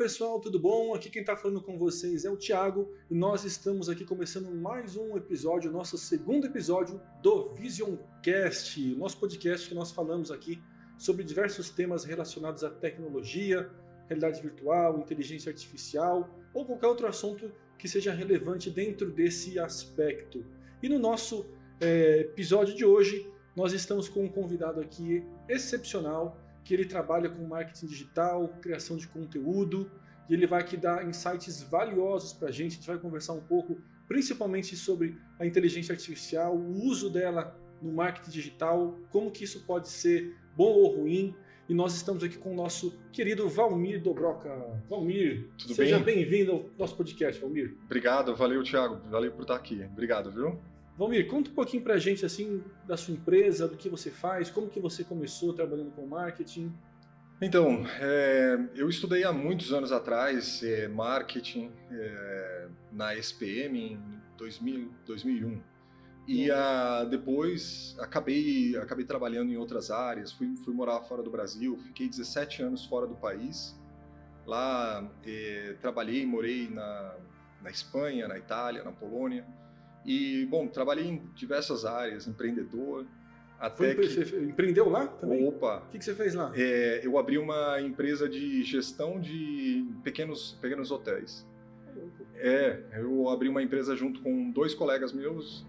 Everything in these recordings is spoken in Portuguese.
pessoal, tudo bom? Aqui quem está falando com vocês é o Thiago e nós estamos aqui começando mais um episódio, nosso segundo episódio do Visioncast, nosso podcast que nós falamos aqui sobre diversos temas relacionados à tecnologia, realidade virtual, inteligência artificial ou qualquer outro assunto que seja relevante dentro desse aspecto. E no nosso episódio de hoje, nós estamos com um convidado aqui excepcional, que ele trabalha com marketing digital, criação de conteúdo, e ele vai aqui dar insights valiosos para a gente vai conversar um pouco, principalmente sobre a inteligência artificial, o uso dela no marketing digital, como que isso pode ser bom ou ruim, e nós estamos aqui com o nosso querido Valmir Dobroca. Valmir, tudo seja bem? Bem-vindo ao nosso podcast, Valmir. Obrigado, valeu, Thiago, valeu por estar aqui, obrigado, viu? Valmir, conta um pouquinho pra gente assim da sua empresa, do que você faz, como que você começou trabalhando com marketing. Então, eu estudei há muitos anos atrás marketing na SPM em 2001 e depois acabei trabalhando em outras áreas, fui morar fora do Brasil, fiquei 17 anos fora do país, lá trabalhei e morei na Espanha, na Itália, na Polônia. E, bom, trabalhei em diversas áreas, empreendedor, até Você empreendeu lá também? Opa! O que você fez lá? Eu abri uma empresa de gestão de pequenos hotéis. Eu abri uma empresa junto com 2 colegas meus,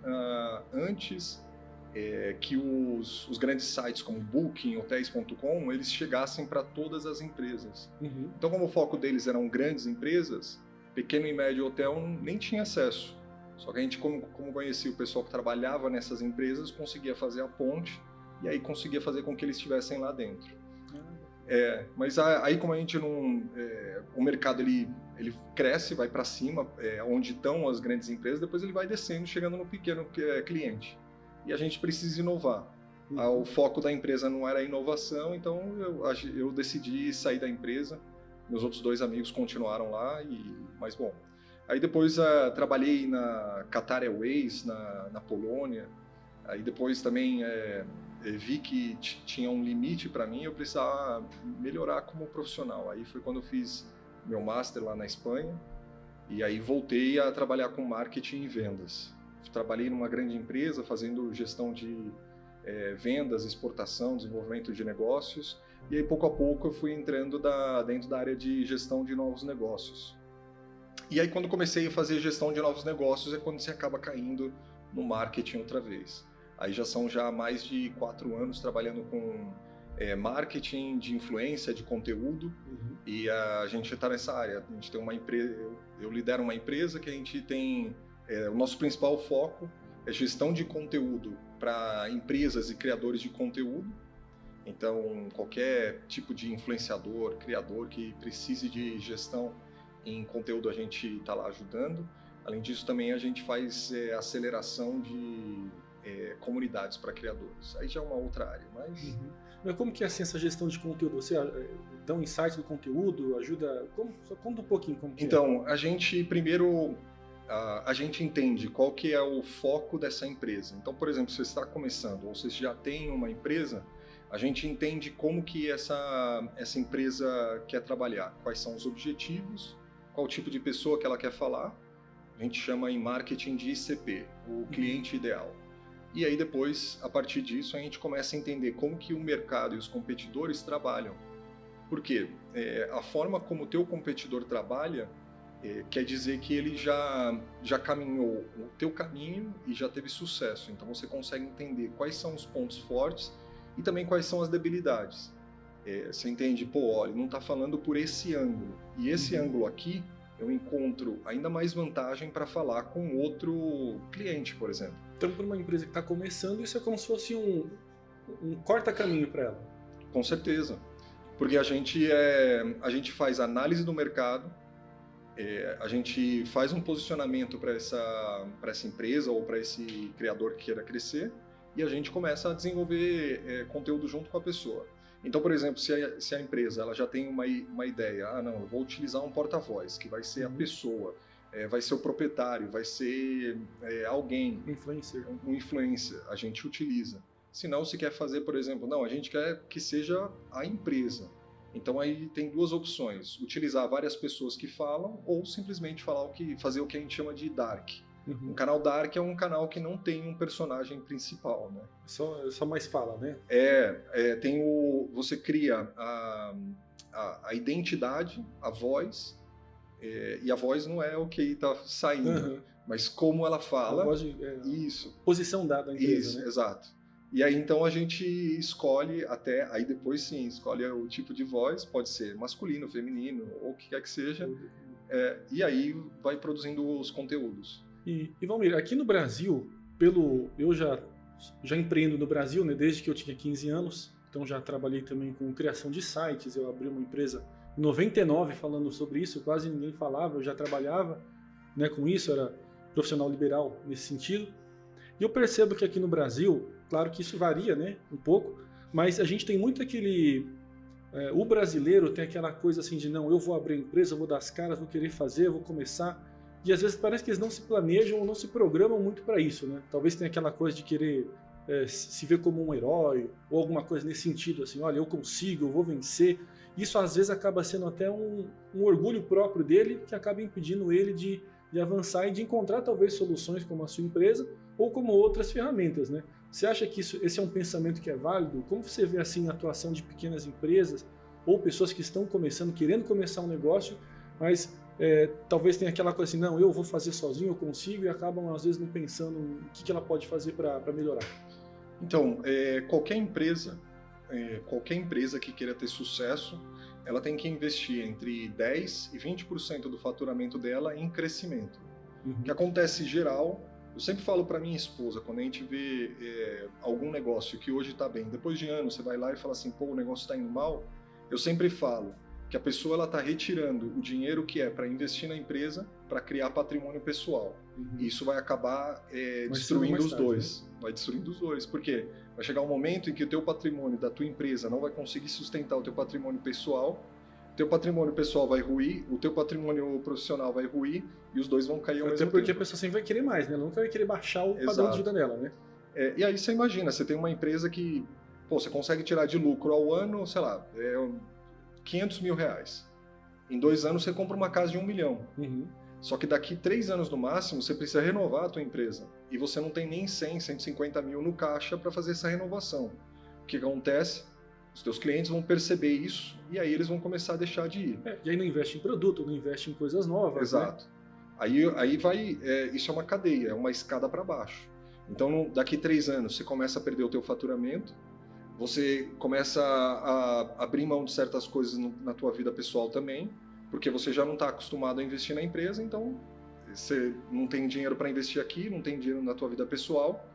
antes que os grandes sites como Booking, Hotels.com, eles chegassem para todas as empresas. Uhum. Então, como o foco deles eram grandes empresas, pequeno e médio hotel nem tinha acesso. Só que a gente, como conhecia o pessoal que trabalhava nessas empresas, conseguia fazer a ponte e aí conseguia fazer com que eles estivessem lá dentro. Mas aí como a gente não... o mercado ele cresce, vai para cima, onde estão as grandes empresas, depois ele vai descendo, chegando no pequeno cliente. E a gente precisa inovar. O foco da empresa não era a inovação, então eu decidi sair da empresa. Meus outros 2 amigos continuaram lá, mas bom... Aí depois trabalhei na Qatar Airways, na Polônia. Aí depois também vi que tinha um limite para mim, eu precisava melhorar como profissional. Aí foi quando eu fiz meu master lá na Espanha. E aí voltei a trabalhar com marketing e vendas. Trabalhei numa grande empresa fazendo gestão de vendas, exportação, desenvolvimento de negócios. E aí pouco a pouco eu fui entrando dentro da área de gestão de novos negócios. E aí quando comecei a fazer gestão de novos negócios é quando você acaba caindo no marketing outra vez. Aí já são mais de 4 anos trabalhando com marketing de influência, de conteúdo, e a gente está nessa área. A gente tem uma empresa, eu lidero uma empresa que a gente tem, o nosso principal foco é gestão de conteúdo para empresas e criadores de conteúdo. Então qualquer tipo de influenciador, criador que precise de gestão em conteúdo a gente está lá ajudando. Além disso, também a gente faz aceleração de comunidades para criadores. Aí já é uma outra área, mas... Mas como que é assim, essa gestão de conteúdo? Você dá um insight do conteúdo, ajuda... Só conta um pouquinho como que Então, a gente primeiro... a gente entende qual que é o foco dessa empresa. Então, por exemplo, se você está começando ou você já tem uma empresa, a gente entende como que essa empresa quer trabalhar, quais são os objetivos, qual tipo de pessoa que ela quer falar. A gente chama em marketing de ICP, o cliente ideal. E aí depois, a partir disso, a gente começa a entender como que o mercado e os competidores trabalham. Por quê? A forma como o teu competidor trabalha quer dizer que ele já caminhou o teu caminho e já teve sucesso. Então você consegue entender quais são os pontos fortes e também quais são as debilidades. Você entende, olha, não está falando por esse ângulo. E esse ângulo aqui, eu encontro ainda mais vantagem para falar com outro cliente, por exemplo. Então, para uma empresa que está começando, isso é como se fosse um corta-caminho para ela. Com certeza. Porque a gente faz análise do mercado, a gente faz um posicionamento para essa empresa ou para esse criador que queira crescer, e a gente começa a desenvolver conteúdo junto com a pessoa. Então, por exemplo, se a empresa ela já tem uma ideia, não, eu vou utilizar um porta-voz, que vai ser a pessoa, vai ser o proprietário, vai ser alguém, um influencer, a gente utiliza. Se não, se quer fazer, por exemplo, não, a gente quer que seja a empresa. Então aí tem duas opções: utilizar várias pessoas que falam ou simplesmente fazer o que a gente chama de dark. Um canal dark é um canal que não tem um personagem principal, né? Só mais fala, né? Você cria a identidade, a voz, e a voz não é o que está saindo, mas como ela fala. A voz isso. Posição dada da empresa, isso, né? Exato. E aí então a gente escolhe aí depois sim, escolhe o tipo de voz, pode ser masculino, feminino, ou o que quer que seja, e aí vai produzindo os conteúdos. E Valmir, aqui no Brasil, eu já empreendo no Brasil, né, desde que eu tinha 15 anos, então já trabalhei também com criação de sites, eu abri uma empresa em 99 falando sobre isso, quase ninguém falava, eu já trabalhava, né, com isso, era profissional liberal nesse sentido. E eu percebo que aqui no Brasil, claro que isso varia, né, um pouco, mas a gente tem muito o brasileiro tem aquela coisa assim de não, eu vou abrir a empresa, eu vou dar as caras, vou querer fazer, eu vou começar. E às vezes parece que eles não se planejam ou não se programam muito para isso, né? Talvez tenha aquela coisa de querer se ver como um herói ou alguma coisa nesse sentido, assim, olha, eu consigo, eu vou vencer. Isso às vezes acaba sendo até um orgulho próprio dele que acaba impedindo ele de avançar e de encontrar talvez soluções como a sua empresa ou como outras ferramentas, né? Você acha que esse é um pensamento que é válido? Como você vê assim a atuação de pequenas empresas ou pessoas que estão começando, querendo começar um negócio, mas talvez tenha aquela coisa assim, não, eu vou fazer sozinho, eu consigo, e acabam às vezes não pensando o que ela pode fazer para melhorar? Então, qualquer empresa que queira ter sucesso, ela tem que investir entre 10% e 20% do faturamento dela em crescimento. O que acontece em geral, eu sempre falo para minha esposa, quando a gente vê algum negócio que hoje está bem, depois de anos você vai lá e fala assim, pô, o negócio está indo mal, eu sempre falo que a pessoa está retirando o dinheiro que é para investir na empresa para criar patrimônio pessoal. E isso vai acabar destruindo os dois. Né? Vai destruindo os dois. Por quê? Vai chegar um momento em que o teu patrimônio da tua empresa não vai conseguir sustentar o teu patrimônio pessoal, o teu patrimônio pessoal vai ruir, o teu patrimônio profissional vai ruir e os dois vão cair ao mesmo tempo. Até porque a pessoa sempre vai querer mais, né? Ela nunca vai querer baixar o padrão de vida dela, né? E aí você imagina, você tem uma empresa que você consegue tirar de lucro ao ano, sei lá, 500 mil reais. Em 2 anos você compra uma casa de 1 milhão. Só que daqui 3 anos no máximo você precisa renovar a tua empresa. E você não tem nem 100, 150 mil no caixa para fazer essa renovação. O que acontece? Os teus clientes vão perceber isso e aí eles vão começar a deixar de ir. E aí não investe em produto, não investe em coisas novas. Exato. Né? Aí vai, isso é uma cadeia, é uma escada para baixo. Então daqui 3 anos você começa a perder o teu faturamento, você começa a abrir mão de certas coisas na tua vida pessoal também, porque você já não está acostumado a investir na empresa, então você não tem dinheiro para investir aqui, não tem dinheiro na tua vida pessoal.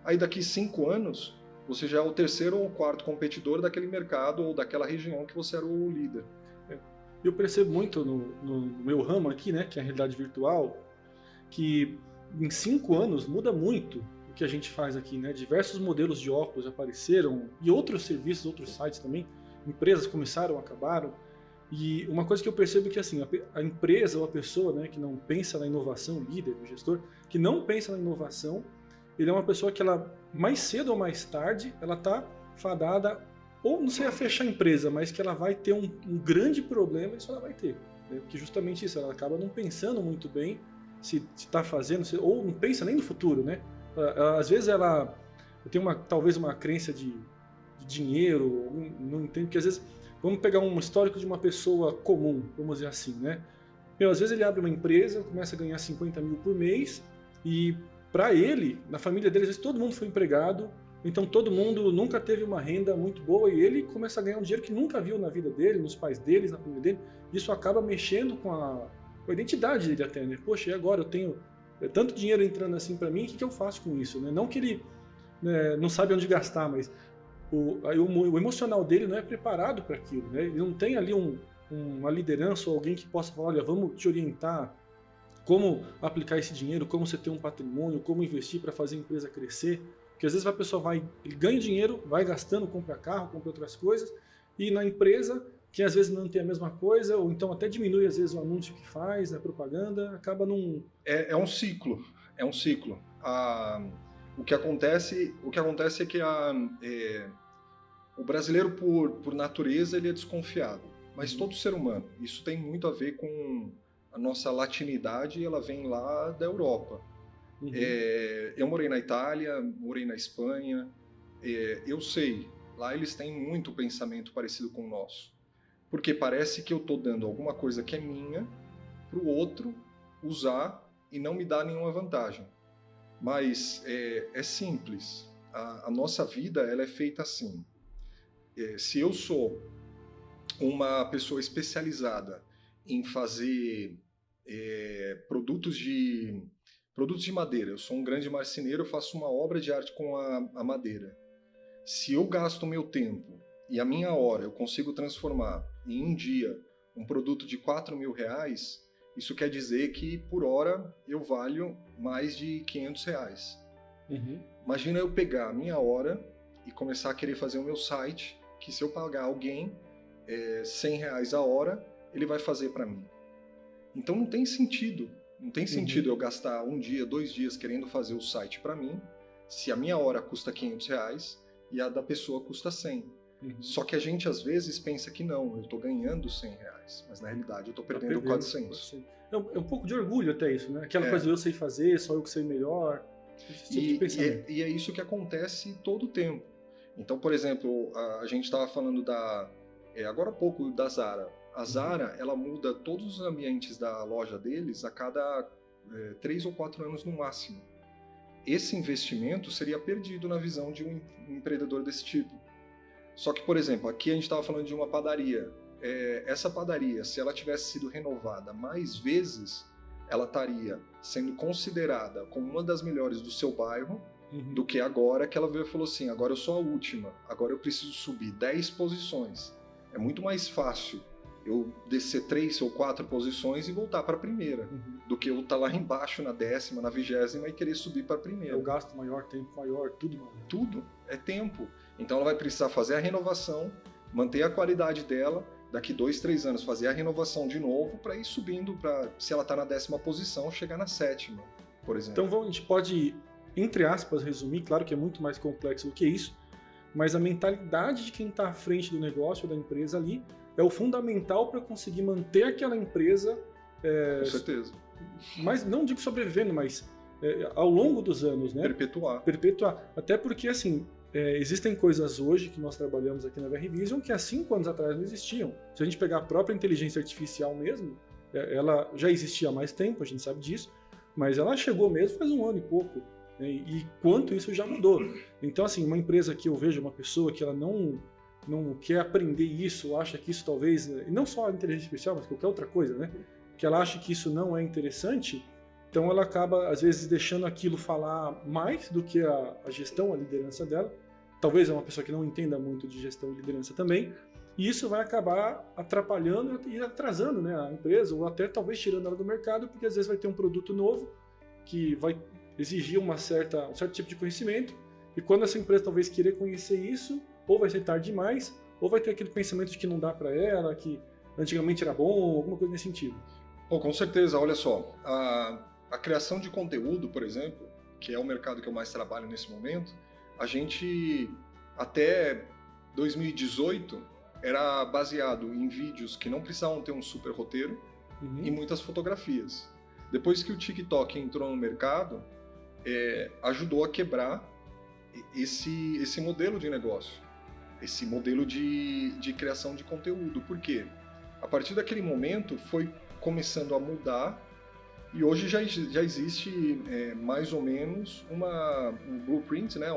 Aí daqui 5 anos, você já é o 3º ou 4º competidor daquele mercado ou daquela região que você era o líder. Eu percebo muito no meu ramo aqui, né, que é a realidade virtual, que em 5 anos muda muito que a gente faz aqui, né? Diversos modelos de óculos apareceram e outros serviços, outros sites também, empresas começaram, acabaram. E uma coisa que eu percebo é que assim, a empresa ou a pessoa, né, que não pensa na inovação, o líder, o gestor, que não pensa na inovação, ele é uma pessoa que ela, mais cedo ou mais tarde, ela está fadada, ou não sei a fechar a empresa, mas que ela vai ter um grande problema, isso ela vai ter. Né? Porque justamente isso, ela acaba não pensando muito bem se está fazendo, ou não pensa nem no futuro, né? Às vezes ela tem talvez uma crença de dinheiro, não entendo, porque às vezes, vamos pegar um histórico de uma pessoa comum, vamos dizer assim, né? Às vezes ele abre uma empresa, começa a ganhar 50 mil por mês e para ele, na família dele, às vezes todo mundo foi empregado, então todo mundo nunca teve uma renda muito boa e ele começa a ganhar um dinheiro que nunca viu na vida dele, nos pais dele, na família dele. Isso acaba mexendo com a identidade dele até, né? Poxa, e agora eu tenho tanto dinheiro entrando assim para mim, o que eu faço com isso? Né? Não que ele não sabe onde gastar, mas o emocional dele não é preparado para aquilo. Né? Ele não tem ali uma liderança ou alguém que possa falar, olha, vamos te orientar como aplicar esse dinheiro, como você ter um patrimônio, como investir para fazer a empresa crescer. Porque às vezes a pessoa ele ganha dinheiro, vai gastando, compra carro, compra outras coisas, e na empresa, que às vezes não tem a mesma coisa, ou então até diminui às vezes o anúncio que faz, a propaganda, acaba num... É um ciclo, O que acontece é que O brasileiro, por natureza, ele é desconfiado, mas todo ser humano. Isso tem muito a ver com a nossa latinidade, ela vem lá da Europa. Uhum. Eu morei na Itália, morei na Espanha, eu sei, lá eles têm muito pensamento parecido com o nosso. Porque parece que eu estou dando alguma coisa que é minha para o outro usar e não me dar nenhuma vantagem. Mas é simples, a nossa vida ela é feita assim. Se eu sou uma pessoa especializada em fazer produtos de madeira, eu sou um grande marceneiro, eu faço uma obra de arte com a madeira. Se eu gasto o meu tempo e a minha hora eu consigo transformar em um dia um produto de R$4.000, isso quer dizer que por hora eu valho mais de R$500. Uhum. Imagina eu pegar a minha hora e começar a querer fazer o meu site, que se eu pagar alguém R$100 a hora, ele vai fazer para mim. Então não tem sentido. Não tem sentido eu gastar um dia, 2 dias querendo fazer o site para mim, se a minha hora custa R$500 e a da pessoa custa 100. Só que a gente às vezes pensa que não, eu estou ganhando R$100, mas na realidade eu estou perdendo 400. É um pouco de orgulho até isso, né? Aquela coisa eu sei fazer, só eu que sei melhor. Esse tipo de pensamento. E é isso que acontece todo o tempo. Então, por exemplo, a gente estava falando agora há pouco da Zara. A Zara, ela muda todos os ambientes da loja deles a cada 3 ou 4 anos no máximo. Esse investimento seria perdido na visão de um empreendedor desse tipo. Só que, por exemplo, aqui a gente estava falando de uma padaria. Essa padaria, se ela tivesse sido renovada mais vezes, ela estaria sendo considerada como uma das melhores do seu bairro, do que agora que ela veio e falou assim, agora eu sou a última, agora eu preciso subir 10 posições. É muito mais fácil eu descer 3 ou 4 posições e voltar para a primeira, do que eu estar lá embaixo na 10ª, na 20ª e querer subir para a primeira. É o gasto maior, tempo maior, tudo maior. Tudo é tempo. Então ela vai precisar fazer a renovação, manter a qualidade dela, daqui 2, 3 anos fazer a renovação de novo para ir subindo, para, se ela está na 10ª posição, chegar na 7ª, por exemplo. Então a gente pode, entre aspas, resumir, claro que é muito mais complexo do que isso, mas a mentalidade de quem está à frente do negócio, da empresa ali, é o fundamental para conseguir manter aquela empresa... Com certeza. Mas não digo sobrevivendo, mas ao longo dos anos, né? Perpetuar. Até porque, assim, existem coisas hoje que nós trabalhamos aqui na VR Vision que há 5 anos atrás não existiam. Se a gente pegar a própria inteligência artificial mesmo, ela já existia há mais tempo, a gente sabe disso, mas ela chegou mesmo faz 1 ano e pouco. Né? E quanto isso já mudou. Então, assim, uma empresa que eu vejo, uma pessoa que ela não quer aprender isso, acha que isso talvez, e não só a inteligência artificial, mas qualquer outra coisa, né? Que ela acha que isso não é interessante, então ela acaba, às vezes, deixando aquilo falar mais do que a gestão, a liderança dela. Talvez é uma pessoa que não entenda muito de gestão e liderança também, e isso vai acabar atrapalhando e atrasando, né, a empresa, ou até talvez tirando ela do mercado, porque às vezes vai ter um produto novo que vai exigir um certo tipo de conhecimento, e quando essa empresa talvez querer conhecer isso, ou vai ser tarde demais, ou vai ter aquele pensamento de que não dá para ela, que antigamente era bom, alguma coisa nesse sentido. Pô, com certeza, olha só, a criação de conteúdo, por exemplo, que é o mercado que eu mais trabalho nesse momento, a gente, até 2018, era baseado em vídeos que não precisavam ter um super roteiro e muitas fotografias. Depois que o TikTok entrou no mercado, ajudou a quebrar esse modelo de negócio, esse modelo de criação de conteúdo. Por quê? A partir daquele momento foi começando a mudar e hoje já existe mais ou menos um blueprint, né?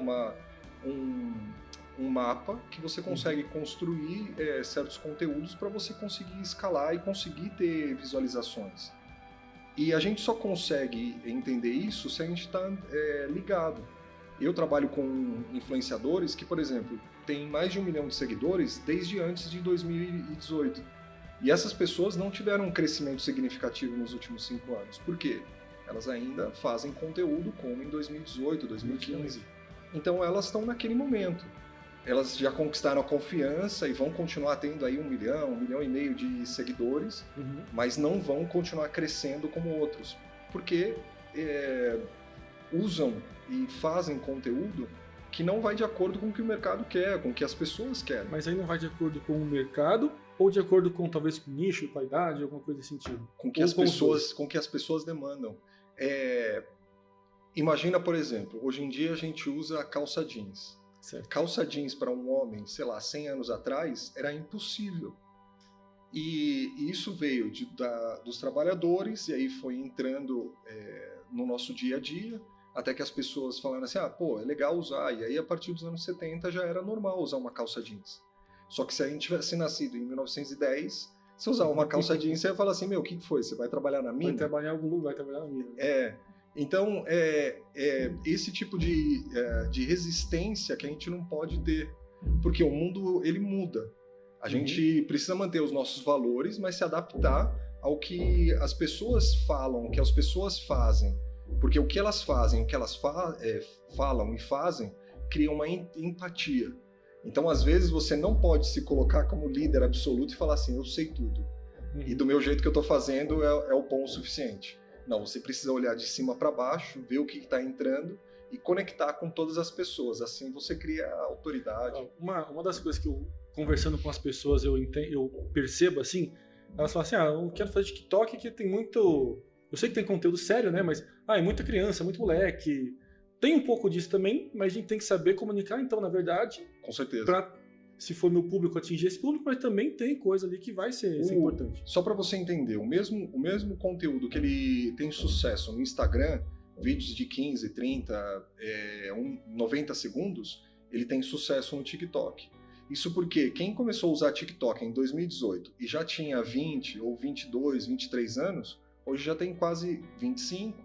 Um mapa que você consegue construir certos conteúdos para você conseguir escalar e conseguir ter visualizações. E a gente só consegue entender isso se a gente está ligado. Eu trabalho com influenciadores que, por exemplo, têm mais de 1 milhão de seguidores desde antes de 2018. E essas pessoas não tiveram um crescimento significativo nos últimos 5 anos. Por quê? Elas ainda fazem conteúdo como em 2018, 2015. Então elas estão naquele momento. Elas já conquistaram a confiança e vão continuar tendo aí 1 milhão, 1,5 milhão de seguidores, mas não vão continuar crescendo como outros. Porque usam e fazem conteúdo que não vai de acordo com o que o mercado quer, com o que as pessoas querem. Mas aí não vai de acordo com o mercado ou de acordo com talvez com o nicho, com a idade, alguma coisa desse sentido? Com que as pessoas demandam. Imagina, por exemplo, hoje em dia a gente usa calça jeans. Certo. Calça jeans para um homem, sei lá, 100 anos atrás, era impossível. E isso veio dos trabalhadores, e aí foi entrando no nosso dia a dia, até que as pessoas falaram assim, pô, é legal usar. E aí, a partir dos anos 70, já era normal usar uma calça jeans. Só que se a gente tivesse nascido em 1910, se usar uma calça jeans, você ia falar assim, meu, o que foi? Você vai trabalhar na mina? Vai trabalhar em algum lugar, vai trabalhar na mina. Então, esse tipo de resistência que a gente não pode ter, porque o mundo, ele muda. A gente precisa manter os nossos valores, mas se adaptar ao que as pessoas falam, o que as pessoas fazem. Porque o que elas fazem, o que elas falam e fazem, cria uma empatia. Então, às vezes, você não pode se colocar como líder absoluto e falar assim, eu sei tudo. E do meu jeito que eu estou fazendo é o bom o suficiente. Não, você precisa olhar de cima para baixo, ver o que está entrando e conectar com todas as pessoas. Assim você cria autoridade. Uma das coisas que eu, conversando com as pessoas, eu percebo assim, elas falam assim, eu quero fazer TikTok que tem muito... Eu sei que tem conteúdo sério, né? Mas é muita criança, muito moleque. Tem um pouco disso também, mas a gente tem que saber comunicar, então, na verdade... Com certeza. Para, se for meu público, atingir esse público, mas também tem coisa ali que vai ser importante. Só para você entender, o mesmo conteúdo que ele tem sucesso no Instagram, vídeos de 15, 30, 90 segundos, ele tem sucesso no TikTok. Isso porque quem começou a usar TikTok em 2018 e já tinha 20 ou 22, 23 anos, hoje já tem quase 25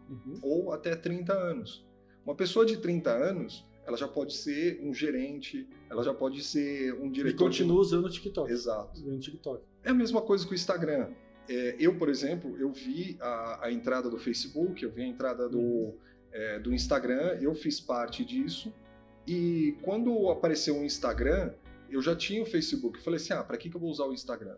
ou até 30 anos. Uma pessoa de 30 anos, ela já pode ser um gerente, ela já pode ser um diretor. E continua usando o TikTok. Exato. Usando o TikTok. É a mesma coisa que o Instagram. Eu, por exemplo, eu vi a entrada do Facebook, eu vi a entrada do Instagram, eu fiz parte disso. E quando apareceu o Instagram, eu já tinha o Facebook. Eu falei assim, para que eu vou usar o Instagram?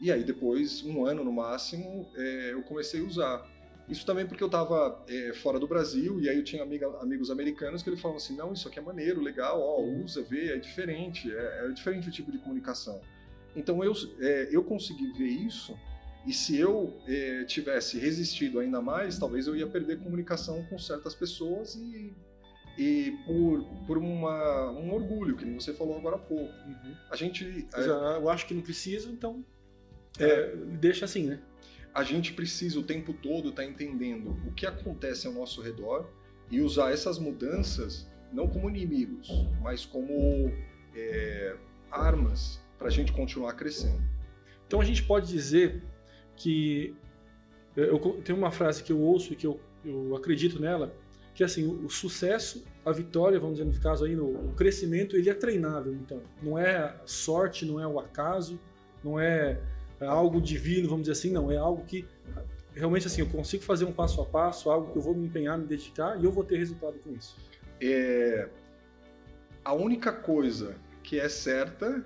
E aí depois, um ano no máximo, eu comecei a usar. Isso também porque eu estava fora do Brasil, e aí eu tinha amigos americanos que eles falavam assim, não, isso aqui é maneiro, legal, usa, vê, é diferente o tipo de comunicação. Então eu consegui ver isso, e se eu tivesse resistido ainda mais, talvez eu ia perder comunicação com certas pessoas e por um orgulho, que nem você falou agora há pouco. A gente... eu acho que não precisa, então deixa assim, né? A gente precisa o tempo todo estar entendendo o que acontece ao nosso redor e usar essas mudanças não como inimigos, mas como armas para a gente continuar crescendo. Então a gente pode dizer que... tem uma frase que eu ouço e que eu acredito nela, que assim, o sucesso, a vitória, vamos dizer no caso aí, o crescimento, ele é treinável, então. Não é sorte, não é o acaso, não é algo divino, vamos dizer assim, não. É algo que realmente assim, eu consigo fazer um passo a passo, algo que eu vou me empenhar, me dedicar e eu vou ter resultado com isso. A única coisa que é certa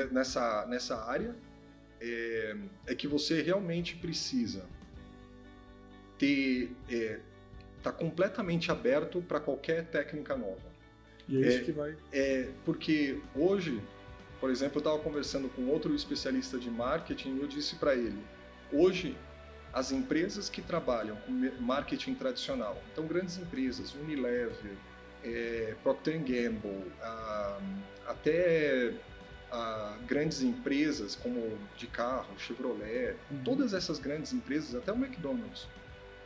nessa área é que você realmente precisa tá completamente aberto para qualquer técnica nova. E é isso que vai... Porque hoje, por exemplo, eu estava conversando com outro especialista de marketing e eu disse para ele, hoje as empresas que trabalham com marketing tradicional, então grandes empresas, Unilever, Procter & Gamble, até grandes empresas como de carro, Chevrolet, todas essas grandes empresas, até o McDonald's,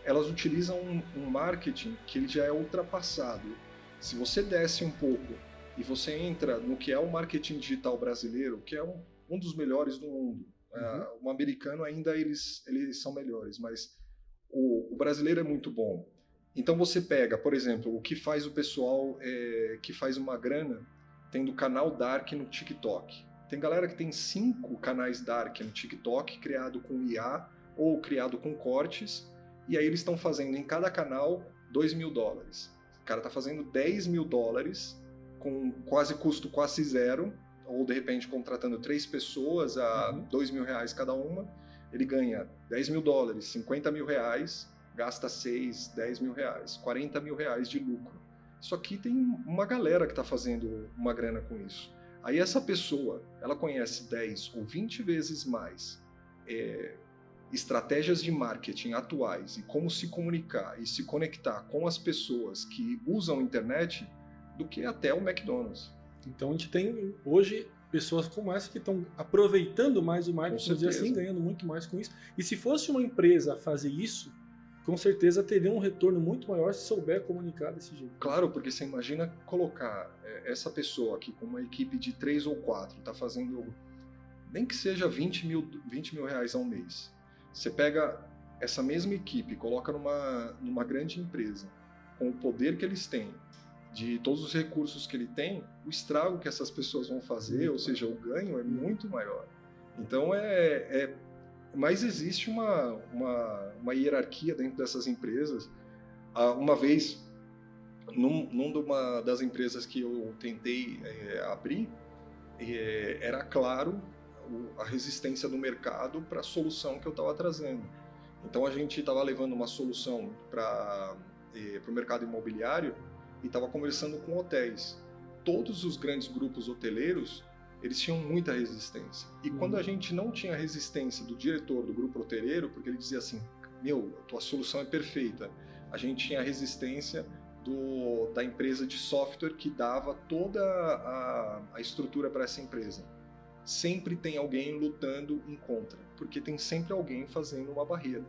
elas utilizam um marketing que ele já é ultrapassado. Se você desce um pouco e você entra no que é o marketing digital brasileiro, que é um dos melhores do mundo, o americano ainda eles são melhores, mas o brasileiro é muito bom. Então você pega, por exemplo, o que faz o pessoal que faz uma grana tendo canal Dark no TikTok. Tem galera que tem 5 canais Dark no TikTok, criado com IA ou criado com cortes, e aí eles estão fazendo em cada canal $2.000. O cara está fazendo $10.000 com custo quase zero, ou de repente contratando 3 pessoas a R$2.000 cada uma, ele ganha $10.000, R$50.000, gasta 6, R$10.000, R$40.000 de lucro. Só que tem uma galera que está fazendo uma grana com isso. Aí essa pessoa, ela conhece 10 ou 20 vezes mais estratégias de marketing atuais e como se comunicar e se conectar com as pessoas que usam a internet do que até o McDonald's. Então a gente tem hoje pessoas como essa que estão aproveitando mais o marketing, vamos dizer assim, ganhando muito mais com isso. E se fosse uma empresa a fazer isso, com certeza teria um retorno muito maior se souber comunicar desse jeito. Claro, porque você imagina colocar essa pessoa aqui com uma equipe de 3 ou 4, está fazendo, nem que seja 20 mil reais ao mês. Você pega essa mesma equipe, coloca numa grande empresa, com o poder que eles têm, de todos os recursos que ele tem, o estrago que essas pessoas vão fazer, ou seja, o ganho é muito maior. Então mas existe uma hierarquia dentro dessas empresas. Uma vez, numa das empresas que eu tentei abrir, era claro a resistência do mercado para a solução que eu estava trazendo. Então a gente estava levando uma solução para o mercado imobiliário e estava conversando com hotéis. Todos os grandes grupos hoteleiros, eles tinham muita resistência. E quando a gente não tinha resistência do diretor do grupo hoteleiro, porque ele dizia assim, a tua solução é perfeita, a gente tinha resistência da empresa de software que dava toda a estrutura para essa empresa. Sempre tem alguém lutando em contra, porque tem sempre alguém fazendo uma barreira.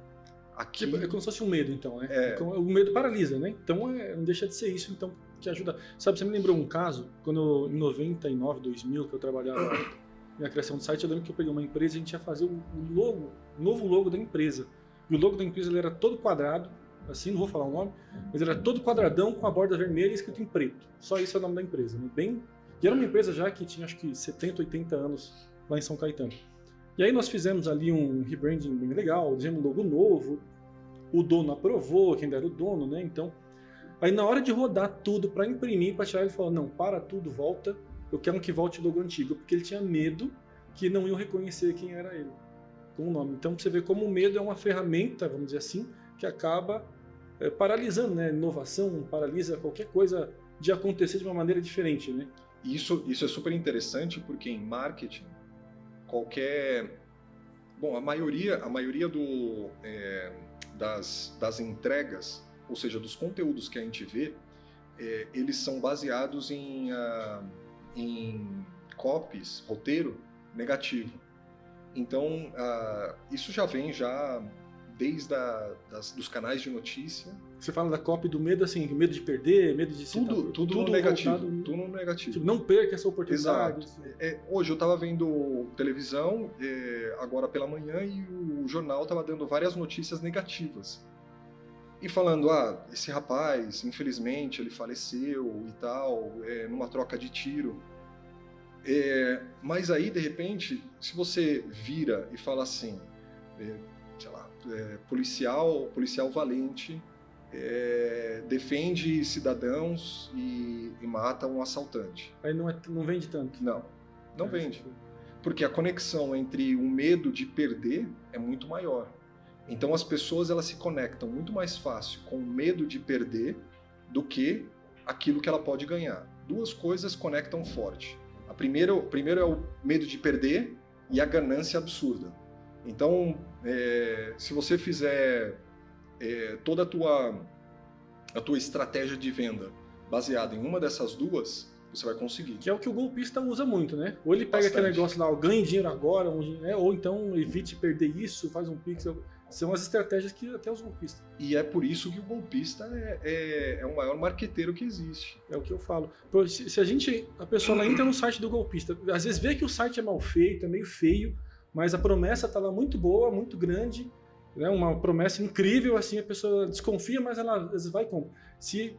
Aqui... É como se fosse um medo, então, né? O medo paralisa, né? Então não deixa de ser isso, então, que ajuda. Sabe, você me lembrou um caso, quando em 99, 2000, que eu trabalhava na criação do site, eu lembro que eu peguei uma empresa e a gente ia fazer o novo logo da empresa. E o logo da empresa ele era todo quadrado, assim, não vou falar o nome, mas ele era todo quadradão com a borda vermelha e escrito em preto. Só isso é o nome da empresa, né? E era uma empresa já que tinha, acho que 70, 80 anos lá em São Caetano. E aí nós fizemos ali um rebranding bem legal, fizemos um logo novo, o dono aprovou, quem era o dono, né? Então, aí na hora de rodar tudo para imprimir, para tirar, ele falou, não, para tudo, volta, eu quero que volte o logo antigo, porque ele tinha medo que não iam reconhecer quem era ele, com o nome. Então, você vê como o medo é uma ferramenta, vamos dizer assim, que acaba paralisando, né? Inovação, paralisa qualquer coisa de acontecer de uma maneira diferente, né? Isso é super interessante, porque em marketing, a maioria das entregas, ou seja, dos conteúdos que a gente vê, eles são baseados em copies, roteiro negativo. Então, isso já vem desde dos canais de notícia. Você fala da copy do medo, assim, medo de perder, medo de citar, tudo no negativo. Tudo no negativo. Tipo, não perca essa oportunidade. Exato. Hoje eu estava vendo televisão, agora pela manhã, e o jornal estava dando várias notícias negativas. E falando, esse rapaz, infelizmente, ele faleceu e tal, numa troca de tiro. Mas aí, de repente, se você vira e fala assim, sei lá, policial valente, defende cidadãos e mata um assaltante. Aí não vende tanto. Não vende. Porque a conexão entre o medo de perder é muito maior. Então as pessoas elas se conectam muito mais fácil com o medo de perder do que aquilo que ela pode ganhar. Duas coisas conectam forte. Primeiro é o medo de perder e a ganância absurda. Então, se você fizer toda a tua estratégia de venda baseada em uma dessas duas, você vai conseguir. Que é o que o golpista usa muito, né? Ou ele pega aquele negócio lá, ganhe dinheiro agora, ou então evite perder isso, faz um pixel. São as estratégias que até os golpistas. E é por isso que o golpista é o maior marqueteiro que existe. É o que eu falo. Se a pessoa entra no site do golpista, às vezes vê que o site é mal feito, é meio feio, mas a promessa está lá muito boa, muito grande, né? Uma promessa incrível, assim, a pessoa desconfia, mas ela às vezes vai e compra. Se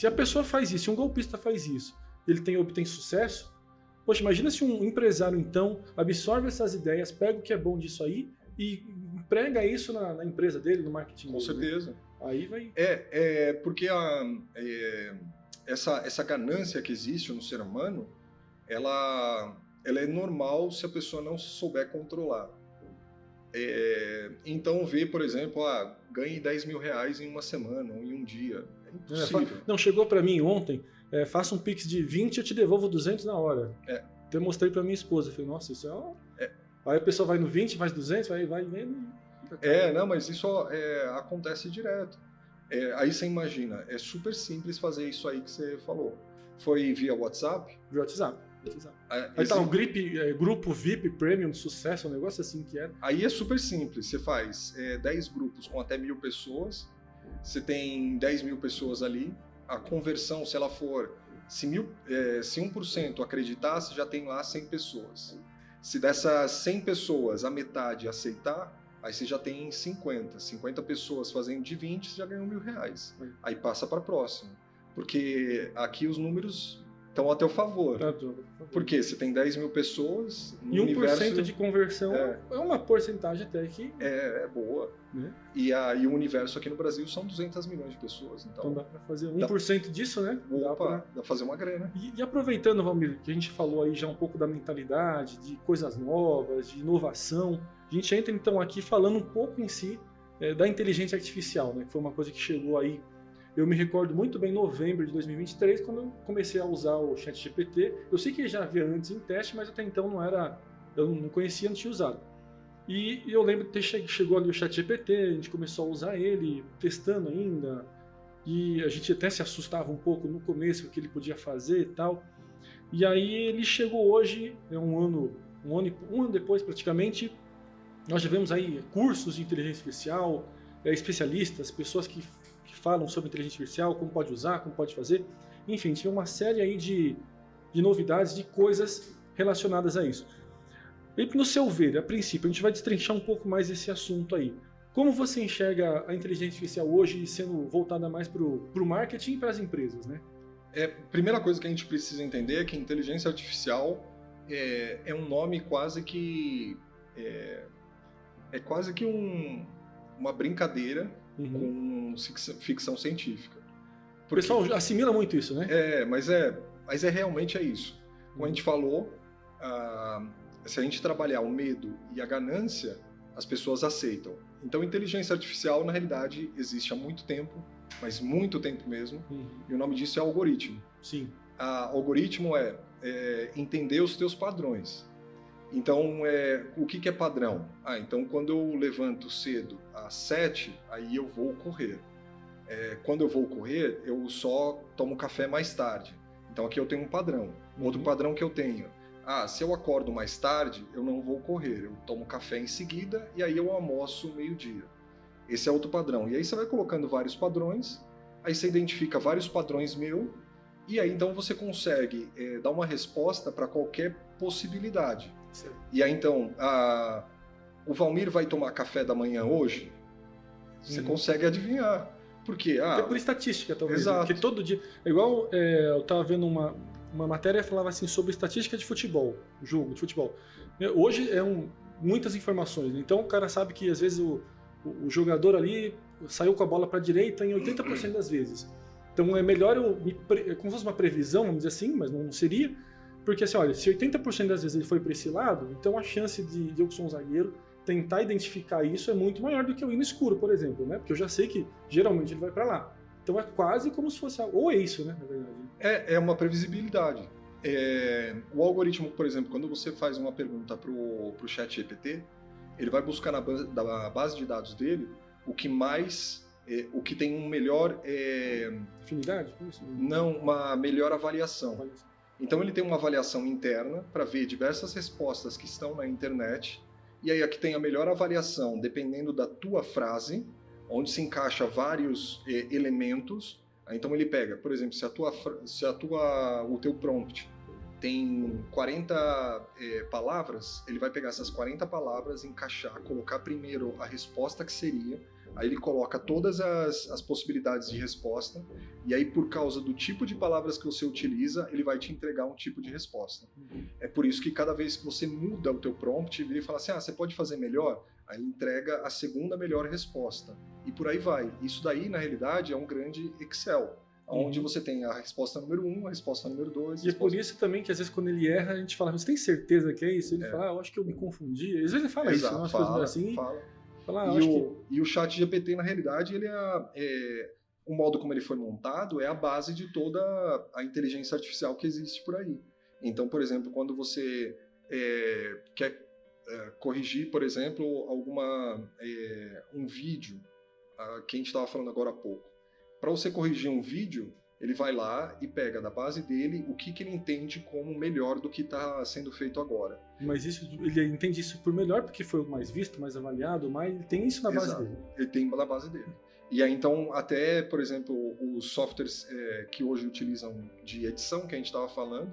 a pessoa faz isso, se um golpista faz isso, ele obtém sucesso, poxa, imagina se um empresário, então, absorve essas ideias, pega o que é bom disso aí e emprega isso na empresa dele, no marketing dele. Com certeza. Né? Aí vai... Porque essa ganância que existe no ser humano, ela é normal se a pessoa não souber controlar. Então, por exemplo, ganhe 10 mil reais em uma semana ou em um dia. É impossível. Não, chegou para mim ontem, faça um Pix de 20 eu te devolvo 200 na hora. Então eu mostrei para minha esposa, falei, nossa, isso Aí a pessoa vai no 20, faz 200, vai vendo. Não, mas isso acontece direto. Aí você imagina, é super simples fazer isso aí que você falou. Foi via WhatsApp? Via WhatsApp. Aí tá um grupo VIP Premium de sucesso, um negócio assim que era. Aí é super simples, você faz 10 grupos com até 1.000 pessoas, você tem 10 mil pessoas ali, a conversão, se ela for, se 1% acreditar, você já tem lá 100 pessoas. Se dessas 100 pessoas, a metade aceitar, aí você já tem 50 pessoas fazendo de 20, você já ganhou R$1.000. Aí passa para a próxima, porque aqui os números estão a teu favor. Porque você tem 10 mil pessoas... E 1% universo, de conversão é uma porcentagem até que... É boa. Né? E o universo aqui no Brasil são 200 milhões de pessoas. Então dá para fazer 1% disso, né? Dá para fazer uma grana. E aproveitando, Valmir, que a gente falou aí já um pouco da mentalidade, de coisas novas, de inovação, a gente entra então aqui falando um pouco em si da inteligência artificial, né? Que foi uma coisa que chegou aí. Eu me recordo muito bem em novembro de 2023, quando eu comecei a usar o ChatGPT. Eu sei que já havia antes em teste, mas até então eu não conhecia, não tinha usado. E eu lembro que chegou ali o ChatGPT, a gente começou a usar ele, testando ainda, e a gente até se assustava um pouco no começo, o que ele podia fazer e tal. E aí ele chegou hoje, um ano depois praticamente, nós já vemos aí cursos de inteligência artificial, especialistas, pessoas que falam sobre inteligência artificial, como pode usar, como pode fazer. Enfim, tinha uma série aí de novidades, de coisas relacionadas a isso. E no seu ver, a princípio, a gente vai destrinchar um pouco mais esse assunto aí. Como você enxerga a inteligência artificial hoje sendo voltada mais para o marketing e para as empresas, né? Primeira coisa que a gente precisa entender é que inteligência artificial é um nome quase que... É quase que uma brincadeira com ficção científica. O pessoal assimila muito isso, né? Mas realmente é isso. Como a gente falou, se a gente trabalhar o medo e a ganância, as pessoas aceitam. Então, inteligência artificial, na realidade, existe há muito tempo, mas muito tempo mesmo, e o nome disso é algoritmo. Sim. Algoritmo é entender os teus padrões. Então, o que é padrão? Então, quando eu levanto cedo às 7, aí eu vou correr. Quando eu vou correr, eu só tomo café mais tarde. Então, aqui eu tenho um padrão. Outro padrão que eu tenho. Se eu acordo mais tarde, eu não vou correr. Eu tomo café em seguida e aí eu almoço meio-dia. Esse é outro padrão. E aí você vai colocando vários padrões, aí você identifica vários padrões e aí então você consegue dar uma resposta para qualquer possibilidade. Sim. E aí então, o Valmir vai tomar café da manhã hoje? Você consegue adivinhar. Por quê? Até por estatística, talvez. Exato. Porque todo dia... Igual eu estava vendo uma matéria que falava assim sobre estatística de futebol, jogo de futebol. Hoje muitas informações. Então o cara sabe que às vezes o jogador ali saiu com a bola para a direita em 80% das vezes. Então é melhor como se fosse uma previsão, vamos dizer assim, mas não seria. Porque assim, olha, se 80% das vezes ele foi para esse lado, então a chance de eu que sou um zagueiro tentar identificar isso é muito maior do que eu ir no escuro, por exemplo, né? Porque eu já sei que geralmente ele vai para lá. Então é quase como se fosse... Ou é isso, né, na verdade. É uma previsibilidade. O algoritmo, por exemplo, quando você faz uma pergunta para o ChatGPT, ele vai buscar na base de dados dele o que tem um melhor... Afinidade? Isso? Não, uma melhor avaliação. Então ele tem uma avaliação interna para ver diversas respostas que estão na internet, e aí aqui tem a melhor avaliação dependendo da tua frase, onde se encaixa vários elementos. Então ele pega, por exemplo, se o teu prompt tem 40 palavras, ele vai pegar essas 40 palavras, encaixar, colocar primeiro a resposta que seria, aí ele coloca todas as possibilidades de resposta, e aí por causa do tipo de palavras que você utiliza, ele vai te entregar um tipo de resposta. É por isso que cada vez que você muda o teu prompt, ele fala assim, você pode fazer melhor? Aí ele entrega a segunda melhor resposta. E por aí vai. Isso daí, na realidade, é um grande Excel, onde você tem a resposta número 1, a resposta número 2... E é por isso também que às vezes quando ele erra, a gente fala, você tem certeza que é isso? Ele fala, eu acho que eu me confundi. Às vezes ele fala isso, umas coisas assim. E o ChatGPT, na realidade, ele o modo como ele foi montado é a base de toda a inteligência artificial que existe por aí. Então, por exemplo, quando você quer corrigir, por exemplo, um vídeo, que a gente estava falando agora há pouco. Para você corrigir um vídeo, ele vai lá e pega da base dele o que ele entende como melhor do que está sendo feito agora. Mas ele entende isso por melhor porque foi o mais visto, mais avaliado, mas ele tem isso na base dele. Ele tem na base dele. E aí, então, até, por exemplo, os softwares que hoje utilizam de edição, que a gente estava falando,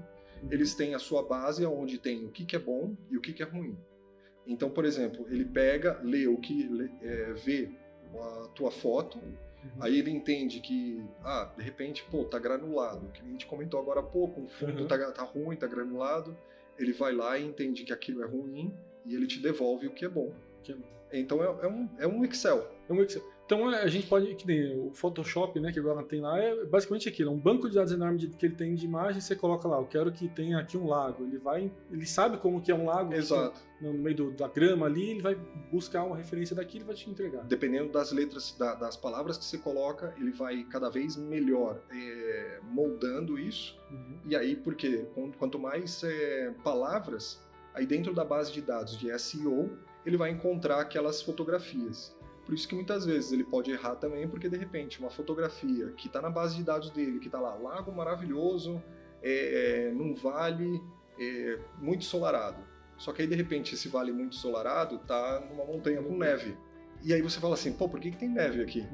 eles têm a sua base onde tem o que é bom e o que é ruim. Então, por exemplo, ele pega, lê vê a tua foto, aí ele entende que, de repente, tá granulado, que a gente comentou agora há pouco, um fundo tá ruim, tá granulado, ele vai lá e entende que aquilo é ruim e ele te devolve o que é bom. Então é um Excel. É um Excel. Então a gente pode, que nem o Photoshop, né, que agora tem lá, é basicamente aquilo, é um banco de dados enorme que ele tem de imagens, você coloca lá, eu quero que tenha aqui um lago, ele sabe como que é um lago. Exato. No meio da grama ali, ele vai buscar uma referência daquilo e vai te entregar. Dependendo das letras, das palavras que você coloca, ele vai cada vez melhor moldando isso. E aí, porque quanto mais palavras, aí dentro da base de dados de SEO, ele vai encontrar aquelas fotografias. Por isso que muitas vezes ele pode errar também, porque de repente uma fotografia que está na base de dados dele, que está lá, lago maravilhoso, num vale muito ensolarado. Só que aí de repente esse vale muito ensolarado está numa montanha com neve. E aí você fala assim, por que tem neve aqui?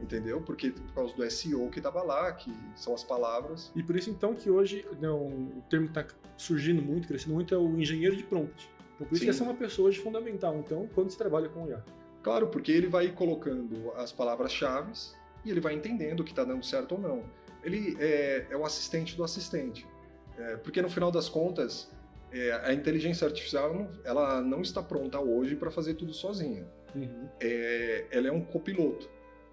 Entendeu? Porque por causa do SEO que estava lá, que são as palavras. E por isso então que hoje o termo que está surgindo muito, crescendo muito, é o engenheiro de prompt. Então por isso que essa é uma pessoa hoje fundamental, então, quando se trabalha com IA. Claro, porque ele vai colocando as palavras-chave e ele vai entendendo o que está dando certo ou não. Ele é o assistente do assistente. Porque no final das contas, a inteligência artificial ela não está pronta hoje para fazer tudo sozinha. Ela é um copiloto.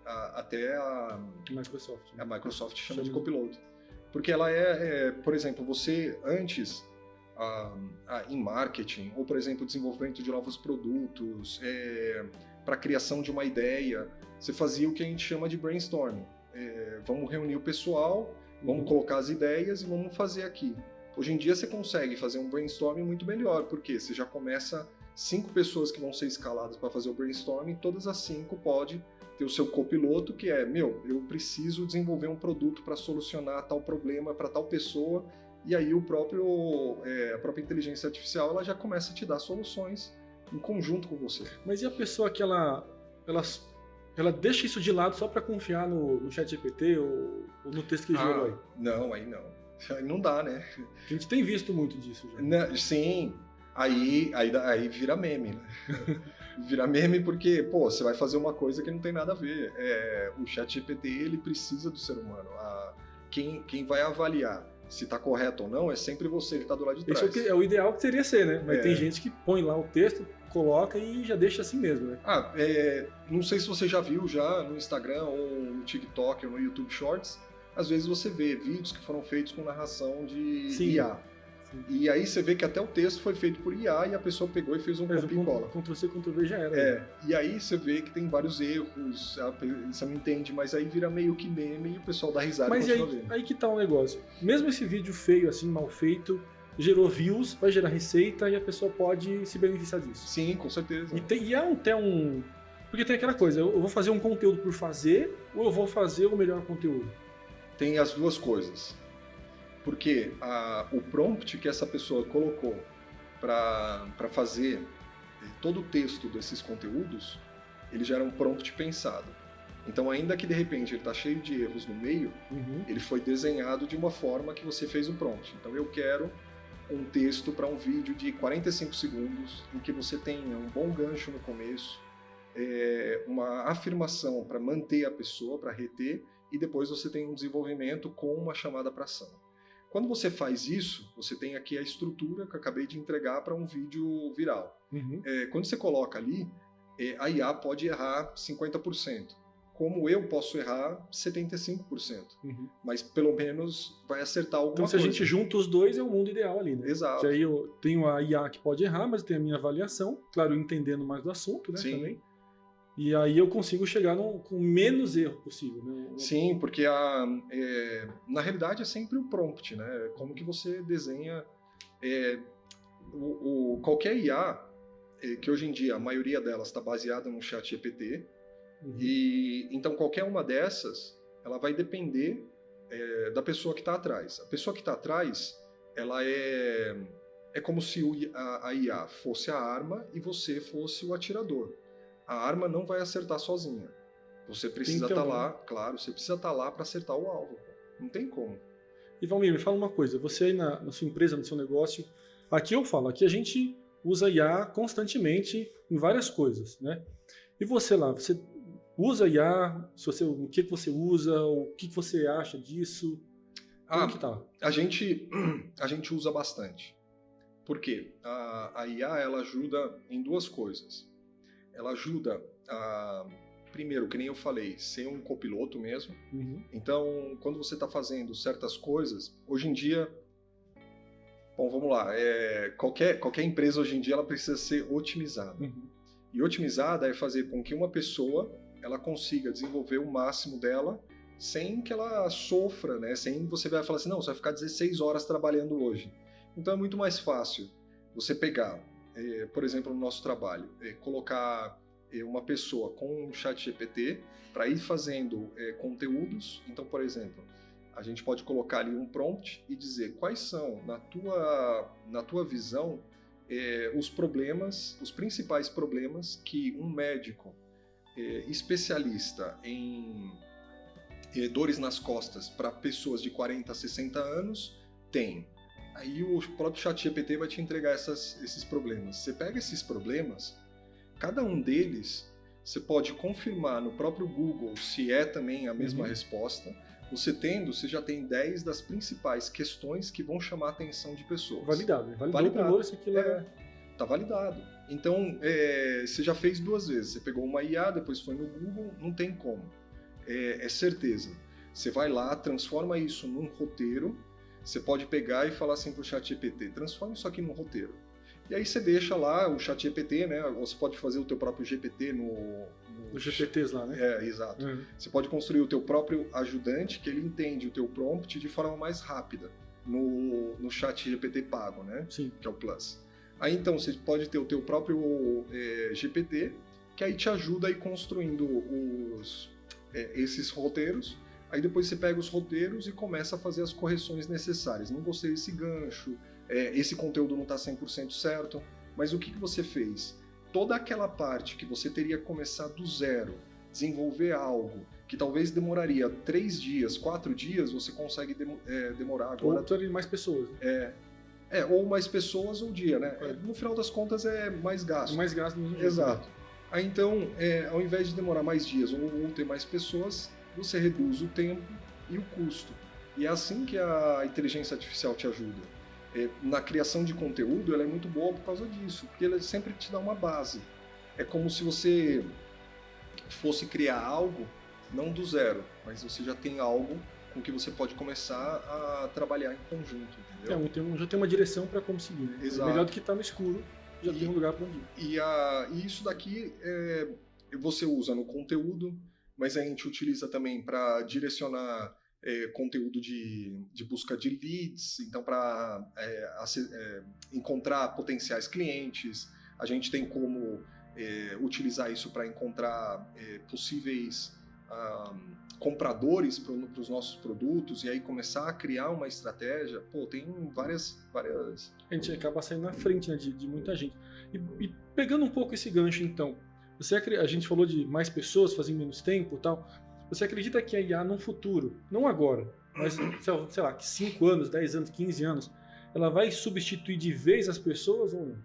Até a Microsoft chama de copiloto. Porque ela por exemplo, você antes, em marketing, ou por exemplo, desenvolvimento de novos produtos, para a criação de uma ideia, você fazia o que a gente chama de brainstorming. Vamos reunir o pessoal, vamos colocar as ideias e vamos fazer aqui. Hoje em dia você consegue fazer um brainstorming muito melhor, porque você já começa 5 pessoas que vão ser escaladas para fazer o brainstorming, todas as 5 pode ter o seu copiloto, que eu preciso desenvolver um produto para solucionar tal problema para tal pessoa, e aí a própria inteligência artificial ela já começa a te dar soluções em conjunto com você. Mas e a pessoa que ela deixa isso de lado só para confiar no ChatGPT ou no texto que gerou aí? Não, aí não. Aí não dá, né? A gente tem visto muito disso já. Sim, aí vira meme, né? Vira meme porque, você vai fazer uma coisa que não tem nada a ver. O ChatGPT, ele precisa do ser humano. Quem vai avaliar se está correto ou não é sempre você que está do lado de trás. Isso é o ideal que teria ser, né? Mas tem gente que põe lá o texto, coloca e já deixa assim mesmo, né? Não sei se você já viu no Instagram ou no TikTok ou no YouTube Shorts, às vezes você vê vídeos que foram feitos com narração de IA. Sim. E aí você vê que até o texto foi feito por IA e a pessoa pegou e fez um copy e cola. Ctrl-C, Ctrl-V já era. E aí você vê que tem vários erros, você não entende, mas aí vira meio que meme e o pessoal dá risada. Mas aí que tá o negócio. Mesmo esse vídeo feio, assim, mal feito, gerou views, vai gerar receita e a pessoa pode se beneficiar disso. Sim, com certeza. E é até um... Porque tem aquela coisa, eu vou fazer um conteúdo por fazer ou eu vou fazer o melhor conteúdo? Tem as duas coisas. Porque o prompt que essa pessoa colocou para fazer todo o texto desses conteúdos, ele já era um prompt pensado. Então, ainda que de repente ele está cheio de erros no meio, ele foi desenhado de uma forma que você fez o prompt. Então, eu quero um texto para um vídeo de 45 segundos, em que você tenha um bom gancho no começo, uma afirmação para manter a pessoa, para reter, e depois você tem um desenvolvimento com uma chamada para ação. Quando você faz isso, você tem aqui a estrutura que eu acabei de entregar para um vídeo viral. Quando você coloca ali, a IA pode errar 50%. Como eu posso errar 75%. Mas pelo menos vai acertar alguma coisa. Então se a gente junta os dois, é o mundo ideal ali, né? Exato. Que aí eu tenho a IA que pode errar, mas tem a minha avaliação, claro, entendendo mais do assunto, né? Sim. Também. E aí eu consigo chegar com menos erro possível, né? Sim, porque na realidade é sempre o prompt, né? Como que você desenha qualquer IA, que hoje em dia a maioria delas está baseada no ChatGPT, e então qualquer uma dessas, ela vai depender da pessoa que está atrás. A pessoa que está atrás, ela é como se a IA fosse a arma e você fosse o atirador. A arma não vai acertar sozinha. Você precisa estar lá, claro, você precisa estar lá para acertar o alvo. Não tem como. E Valmir, me fala uma coisa, você aí na sua empresa, no seu negócio, aqui eu falo, aqui a gente usa IA constantemente em várias coisas, né? E você lá, você usa IA, o que você usa, o que você acha disso? Como que tá? A gente usa bastante. Por quê? A IA, ela ajuda em duas coisas. Ela ajuda a, primeiro, que nem eu falei, ser um copiloto mesmo. Então, quando você está fazendo certas coisas, hoje em dia, bom, vamos lá, qualquer empresa hoje em dia ela precisa ser otimizada. E otimizada é fazer com que uma pessoa ela consiga desenvolver o máximo dela sem que ela sofra, né? Sem você vai falar assim, não, você vai ficar 16 horas trabalhando hoje. Então é muito mais fácil você pegar, por exemplo, no nosso trabalho, colocar uma pessoa com um ChatGPT para ir fazendo conteúdos. Então, por exemplo, a gente pode colocar ali um prompt e dizer quais são, na tua visão, os principais problemas que um médico especialista em dores nas costas para pessoas de 40 a 60 anos tem. Aí o próprio ChatGPT vai te entregar esses problemas. Você pega esses problemas, cada um deles você pode confirmar no próprio Google se é também a mesma resposta. Você já tem 10 das principais questões que vão chamar a atenção de pessoas. Validado. Validado. Se aquilo tá validado. Então, você já fez 2 vezes. Você pegou uma IA, depois foi no Google, não tem como. É certeza. Você vai lá, transforma isso num roteiro. Você pode pegar e falar assim pro ChatGPT, transforma isso aqui num roteiro. E aí você deixa lá o ChatGPT, né? Você pode fazer o teu próprio GPT Os GPTs lá, né? Exato. Você pode construir o teu próprio ajudante, que ele entende o teu prompt de forma mais rápida no ChatGPT pago, né? Sim. Que é o Plus. Aí então você pode ter o teu próprio GPT, que aí te ajuda a ir construindo esses roteiros. Aí depois você pega os roteiros e começa a fazer as correções necessárias. Não gostei desse gancho, esse conteúdo não está 100% certo, mas o que você fez? Toda aquela parte que você teria que começar do zero, desenvolver algo que talvez demoraria 3 dias, 4 dias, você consegue demorar agora... Ou ter mais pessoas. Ou mais pessoas ou dia, né? No final das contas é mais gasto. Mais gasto no dia. Exato. Aí então, ao invés de demorar mais dias ou ter mais pessoas, você reduz o tempo e o custo. E é assim que a inteligência artificial te ajuda. Na criação de conteúdo, ela é muito boa por causa disso, porque ela sempre te dá uma base. É como se você fosse criar algo, não do zero, mas você já tem algo com que você pode começar a trabalhar em conjunto, entendeu? Já tem uma direção para como seguir. Né? Exato. É melhor do que estar no escuro, já tem um lugar para onde ir. E isso daqui você usa no conteúdo, mas a gente utiliza também para direcionar conteúdo de busca de leads, então para encontrar potenciais clientes. A gente tem como utilizar isso para encontrar possíveis compradores para os nossos produtos e aí começar a criar uma estratégia. Tem várias... A gente acaba saindo na frente, né, de muita gente. E pegando um pouco esse gancho, então, a gente falou de mais pessoas fazendo menos tempo e tal. Você acredita que a IA no futuro, não agora, mas sei lá, 5 anos, 10 anos, 15 anos, ela vai substituir de vez as pessoas ou não?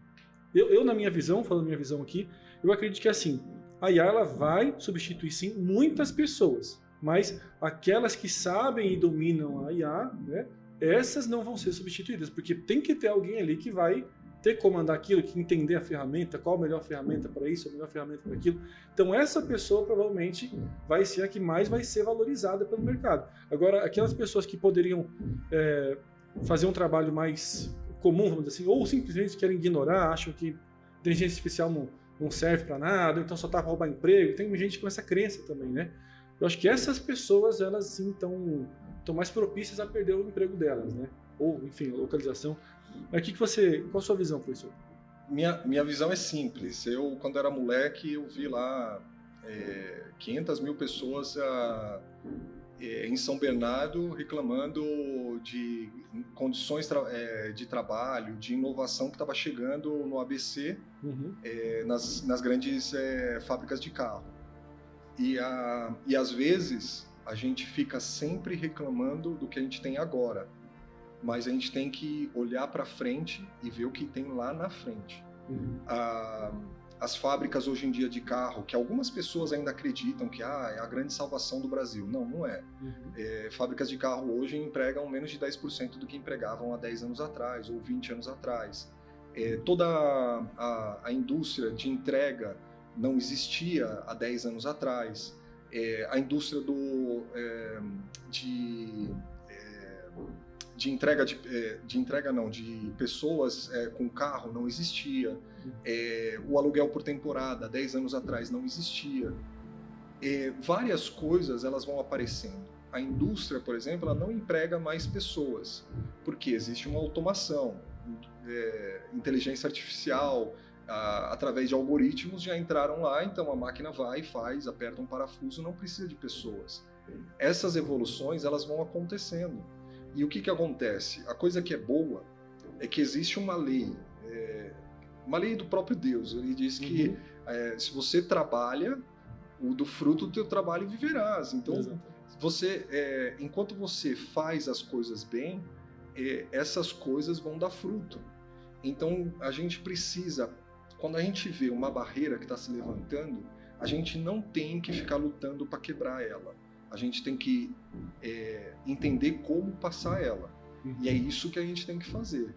Eu na minha visão, falando minha visão aqui, eu acredito que assim, a IA ela vai substituir sim muitas pessoas, mas aquelas que sabem e dominam a IA, né, essas não vão ser substituídas, porque tem que ter alguém ali que vai ter que comandar aquilo, que entender a ferramenta, qual a melhor ferramenta para isso, a melhor ferramenta para aquilo. Então essa pessoa provavelmente vai ser a que mais vai ser valorizada pelo mercado. Agora, aquelas pessoas que poderiam fazer um trabalho mais comum, vamos dizer assim, ou simplesmente querem ignorar, acham que inteligência artificial não serve para nada, então só tá para roubar emprego. Tem gente com essa crença também, né? Eu acho que essas pessoas, elas sim estão mais propícias a perder o emprego delas, né? Ou, enfim, localização. Mas qual a sua visão, professor? Minha visão é simples. Eu, quando era moleque, eu vi lá 500 mil pessoas em São Bernardo reclamando de condições de trabalho, de inovação que estava chegando no ABC, nas grandes fábricas de carro. E às vezes a gente fica sempre reclamando do que a gente tem agora, mas a gente tem que olhar para frente e ver o que tem lá na frente. As fábricas hoje em dia de carro, que algumas pessoas ainda acreditam que é a grande salvação do Brasil. Não, não é. Fábricas de carro hoje empregam menos de 10% do que empregavam há 10 anos atrás ou 20 anos atrás. Toda a indústria de entrega não existia há 10 anos atrás. A indústria de pessoas com carro não existia. O aluguel por temporada, 10 anos atrás, não existia. Várias coisas elas vão aparecendo. A indústria, por exemplo, ela não emprega mais pessoas, porque existe uma automação, inteligência artificial, através de algoritmos já entraram lá, então a máquina vai, faz, aperta um parafuso, não precisa de pessoas. Essas evoluções elas vão acontecendo. E o que acontece? A coisa que é boa é que existe uma lei do próprio Deus. Ele diz que se você trabalha, do fruto do teu trabalho viverás. Então, enquanto você faz as coisas bem, essas coisas vão dar fruto. Então, a gente precisa, quando a gente vê uma barreira que está se levantando, a gente não tem que ficar lutando para quebrar ela. A gente tem que entender como passar ela. E é isso que a gente tem que fazer.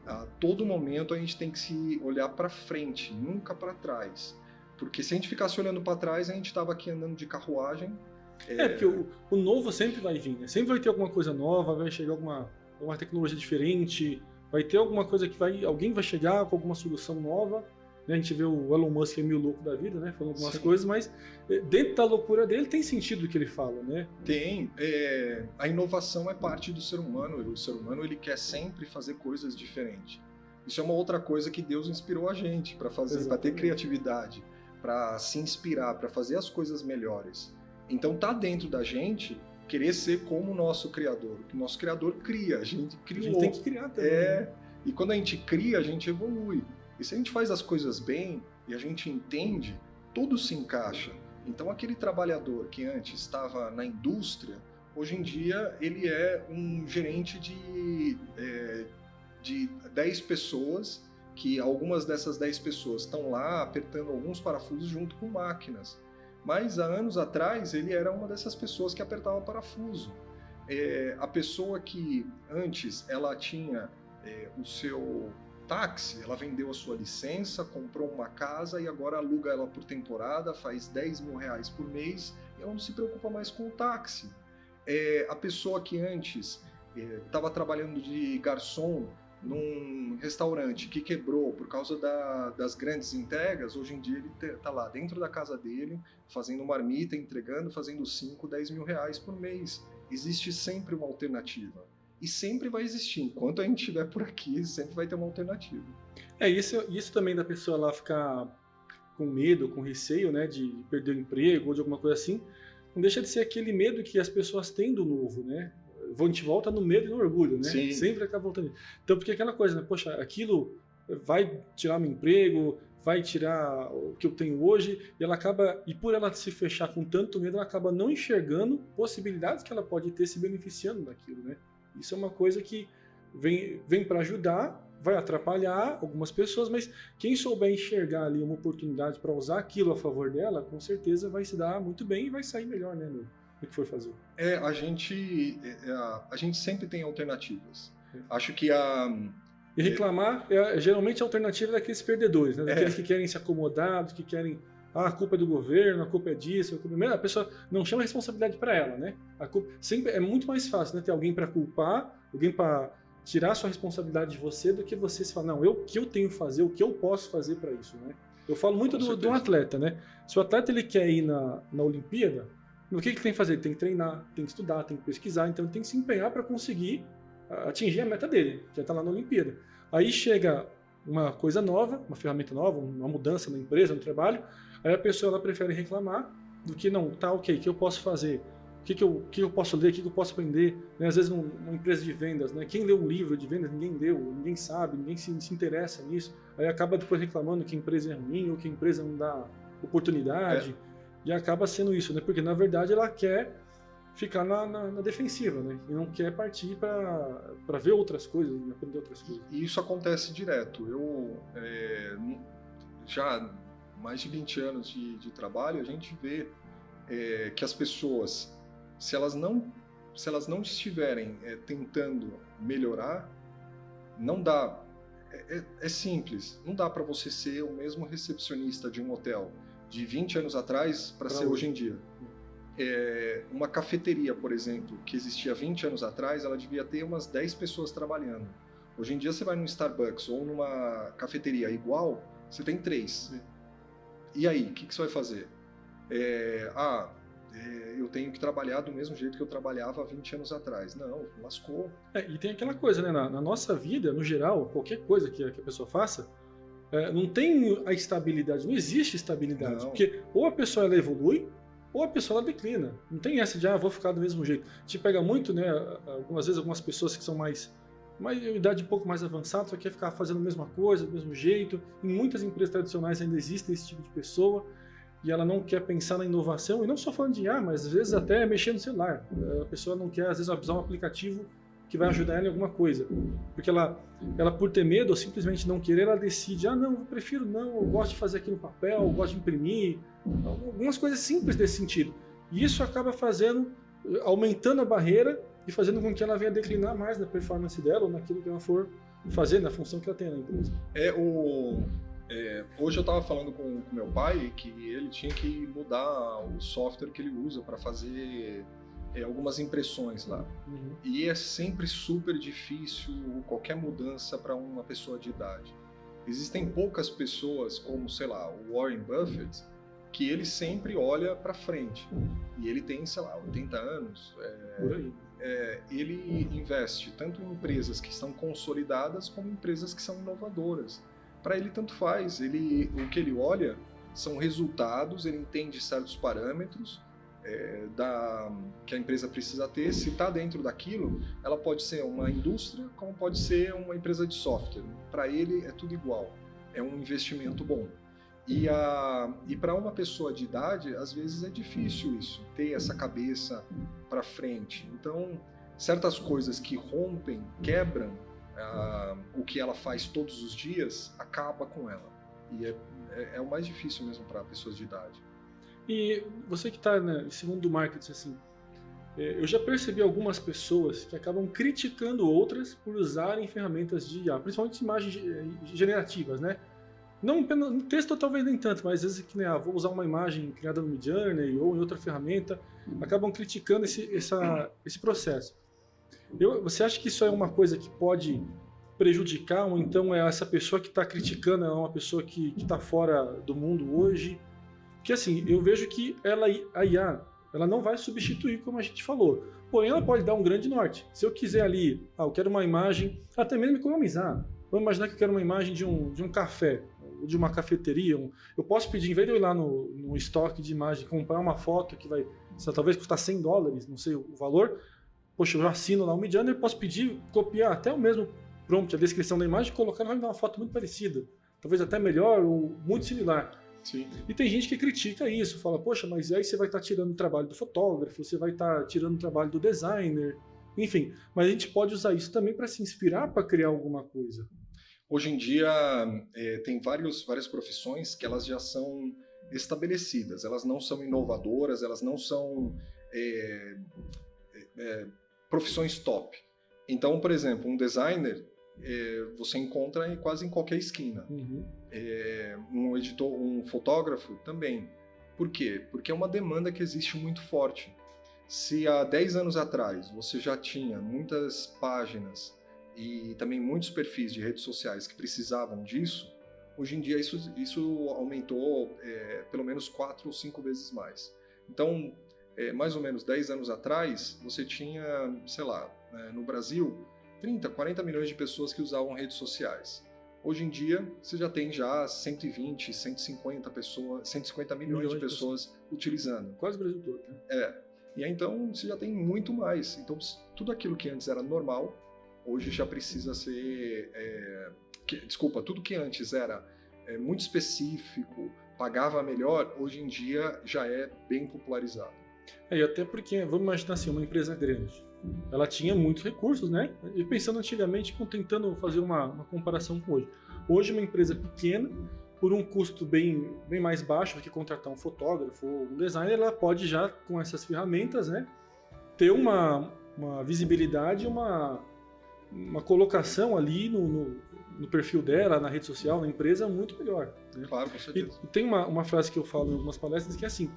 A todo momento a gente tem que se olhar para frente, nunca para trás. Porque se a gente ficasse olhando para trás, a gente estava aqui andando de carruagem. Porque o novo sempre vai vir, né? Sempre vai ter alguma coisa nova, vai chegar alguma tecnologia diferente, vai ter alguma coisa alguém vai chegar com alguma solução nova. A gente vê o Elon Musk é meio louco da vida, né? Falando algumas coisas, mas dentro da loucura dele tem sentido o que ele fala, né? Tem. A inovação é parte do ser humano. O ser humano ele quer sempre fazer coisas diferentes. Isso é uma outra coisa que Deus inspirou a gente para fazer, para ter criatividade, para se inspirar, para fazer as coisas melhores. Então tá dentro da gente querer ser como o nosso Criador. O nosso Criador cria, a gente criou. A gente tem que criar também. Né? E quando a gente cria, a gente evolui. E se a gente faz as coisas bem e a gente entende, tudo se encaixa. Então aquele trabalhador que antes estava na indústria, hoje em dia ele é um gerente de 10 pessoas, que algumas dessas 10 pessoas estão lá apertando alguns parafusos junto com máquinas. Mas há anos atrás ele era uma dessas pessoas que apertava parafuso. A pessoa que antes ela tinha o seu táxi, ela vendeu a sua licença, comprou uma casa e agora aluga ela por temporada, faz 10 mil reais por mês e ela não se preocupa mais com o táxi. A pessoa que antes estava trabalhando de garçom num restaurante que quebrou por causa das grandes entregas, hoje em dia ele está lá dentro da casa dele, fazendo marmita, entregando, fazendo 5, 10 mil reais por mês. Existe sempre uma alternativa. E sempre vai existir. Enquanto a gente estiver por aqui, sempre vai ter uma alternativa. Isso também da pessoa lá ficar com medo, com receio, né, de perder o emprego ou de alguma coisa assim, não deixa de ser aquele medo que as pessoas têm do novo, né? A gente volta no medo e no orgulho, né? Sim. Sempre acaba voltando. Então, porque aquela coisa, né? Poxa, aquilo vai tirar meu emprego, vai tirar o que eu tenho hoje, e por ela se fechar com tanto medo, ela acaba não enxergando possibilidades que ela pode ter se beneficiando daquilo, né? Isso é uma coisa que vem para ajudar, vai atrapalhar algumas pessoas, mas quem souber enxergar ali uma oportunidade para usar aquilo a favor dela, com certeza vai se dar muito bem e vai sair melhor, né, no que for fazer. A gente sempre tem alternativas. Acho que E reclamar, geralmente a alternativa é daqueles perdedores, né? Daqueles que querem se acomodar, que querem... a culpa é do governo, a culpa é disso, a pessoa não chama a responsabilidade para ela, né? A culpa sempre é muito mais fácil, né, ter alguém para culpar, alguém para tirar a sua responsabilidade de você, do que você se falar, não, o que eu tenho que fazer, o que eu posso fazer para isso, né? Eu falo muito Com de um certeza. atleta, né? Se o atleta ele quer ir na Olimpíada, o que ele tem que fazer? Ele tem que treinar, tem que estudar, tem que pesquisar, então ele tem que se empenhar para conseguir atingir a meta dele, que é estar lá na Olimpíada. Aí chega uma coisa nova, uma ferramenta nova, uma mudança na empresa, no trabalho, aí a pessoa ela prefere reclamar do que não, tá ok, o que eu posso fazer? O que eu posso ler, o que eu posso aprender? Né? Às vezes numa empresa de vendas, né? Quem leu um livro de vendas, ninguém leu, ninguém sabe, ninguém se interessa nisso, aí acaba depois reclamando que a empresa é ruim ou que a empresa não dá oportunidade, e acaba sendo isso, né? Porque na verdade ela quer ficar na defensiva, né? E não quer partir para ver outras coisas, aprender outras coisas. E isso acontece direto. Já mais de 20 anos de trabalho, a gente vê que as pessoas, se elas não estiverem tentando melhorar, não dá. É simples. Não dá para você ser o mesmo recepcionista de um hotel de 20 anos atrás para ser hoje em dia. Uma cafeteria, por exemplo, que existia 20 anos atrás, ela devia ter umas 10 pessoas trabalhando. Hoje em dia você vai num Starbucks ou numa cafeteria igual, você tem 3. E aí, o que você vai fazer? Eu tenho que trabalhar do mesmo jeito que eu trabalhava há 20 anos atrás. Não, lascou. E tem aquela coisa, né? Na nossa vida, no geral, qualquer coisa que a pessoa faça, não tem a estabilidade, não existe estabilidade. Não. Porque ou a pessoa ela evolui, ou a pessoa ela declina. Não tem essa de, vou ficar do mesmo jeito. Te pega muito, né? Algumas vezes, algumas pessoas que são mais idade um pouco mais avançada, só quer ficar fazendo a mesma coisa, do mesmo jeito. Em muitas empresas tradicionais ainda existe esse tipo de pessoa, e ela não quer pensar na inovação, e não só falando de mas às vezes até mexer no celular. A pessoa não quer, às vezes, usar um aplicativo que vai ajudar ela em alguma coisa. Porque ela por ter medo ou simplesmente não querer, ela decide, não, eu prefiro não, eu gosto de fazer aqui no papel, eu gosto de imprimir, algumas coisas simples desse sentido. E isso acaba aumentando a barreira e fazendo com que ela venha declinar mais na performance dela ou naquilo que ela for fazer, na função que ela tem na empresa. Hoje eu estava falando com meu pai que ele tinha que mudar o software que ele usa para fazer algumas impressões lá. Uhum. E é sempre super difícil qualquer mudança para uma pessoa de idade. Existem poucas pessoas, como, sei lá, o Warren Buffett, que ele sempre olha para frente. E ele tem, sei lá, 80 anos. Por aí. Ele investe tanto em empresas que estão consolidadas como em empresas que são inovadoras. Para ele tanto faz. O que ele olha são resultados, ele entende certos parâmetros que a empresa precisa ter. Se está dentro daquilo, ela pode ser uma indústria como pode ser uma empresa de software. Para ele é tudo igual, é um investimento bom. E para uma pessoa de idade, às vezes é difícil isso, ter essa cabeça para frente. Então, certas coisas que rompem, quebram o que ela faz todos os dias, acaba com ela. E é o mais difícil mesmo para pessoas de idade. E você que está nesse mundo do marketing, assim, eu já percebi algumas pessoas que acabam criticando outras por usarem ferramentas de IA, principalmente imagens generativas, né? Não, no texto talvez nem tanto, mas às vezes que vou usar uma imagem criada no Midjourney ou em outra ferramenta, acabam criticando esse processo. Você acha que isso é uma coisa que pode prejudicar, ou então essa pessoa que está criticando é uma pessoa que está fora do mundo hoje? Porque assim, eu vejo que a IA, ela não vai substituir, como a gente falou. Porém, ela pode dar um grande norte. Se eu quiser ali, eu quero uma imagem, até mesmo economizar. Vamos imaginar que eu quero uma imagem de um café, de uma cafeteria. Eu posso pedir, em vez de eu ir lá no estoque de imagem, comprar uma foto que vai talvez custar $100, não sei o valor. Poxa, eu já assino lá o Midjourney, eu posso pedir, copiar até o mesmo prompt, a descrição da imagem, colocar e vai me dar uma foto muito parecida. Talvez até melhor ou muito similar. Sim. E tem gente que critica isso, fala, poxa, mas aí você vai estar tirando o trabalho do fotógrafo, você vai estar tirando o trabalho do designer, enfim. Mas a gente pode usar isso também para se inspirar para criar alguma coisa. Hoje em dia tem várias profissões que elas já são estabelecidas, elas não são inovadoras, elas não são profissões top. Então, por exemplo, um designer você encontra quase em qualquer esquina. Uhum. Um editor, um fotógrafo também. Por quê? Porque é uma demanda que existe muito forte. Se há 10 anos atrás você já tinha muitas páginas e também muitos perfis de redes sociais que precisavam disso, Hoje em dia isso aumentou pelo menos 4 ou 5 vezes mais. Então, mais ou menos 10 anos atrás, você tinha, sei lá, no Brasil, 30, 40 milhões de pessoas que usavam redes sociais. Hoje em dia, você já tem 120, 150 milhões de pessoas utilizando. Quase o Brasil todo, né? E aí, então, você já tem muito mais. Então, tudo aquilo que antes era normal, hoje já precisa ser... tudo que antes era muito específico, pagava melhor, hoje em dia já é bem popularizado. E até porque, vamos imaginar assim, uma empresa grande, ela tinha muitos recursos, né? E pensando antigamente, tentando fazer uma comparação com hoje. Hoje, uma empresa pequena, por um custo bem mais baixo do que contratar um fotógrafo ou um designer, ela pode já, com essas ferramentas, né, ter uma visibilidade, uma colocação ali no perfil dela, na rede social, na empresa, muito melhor. Né? Claro, com certeza. E tem uma frase que eu falo em algumas palestras que é assim,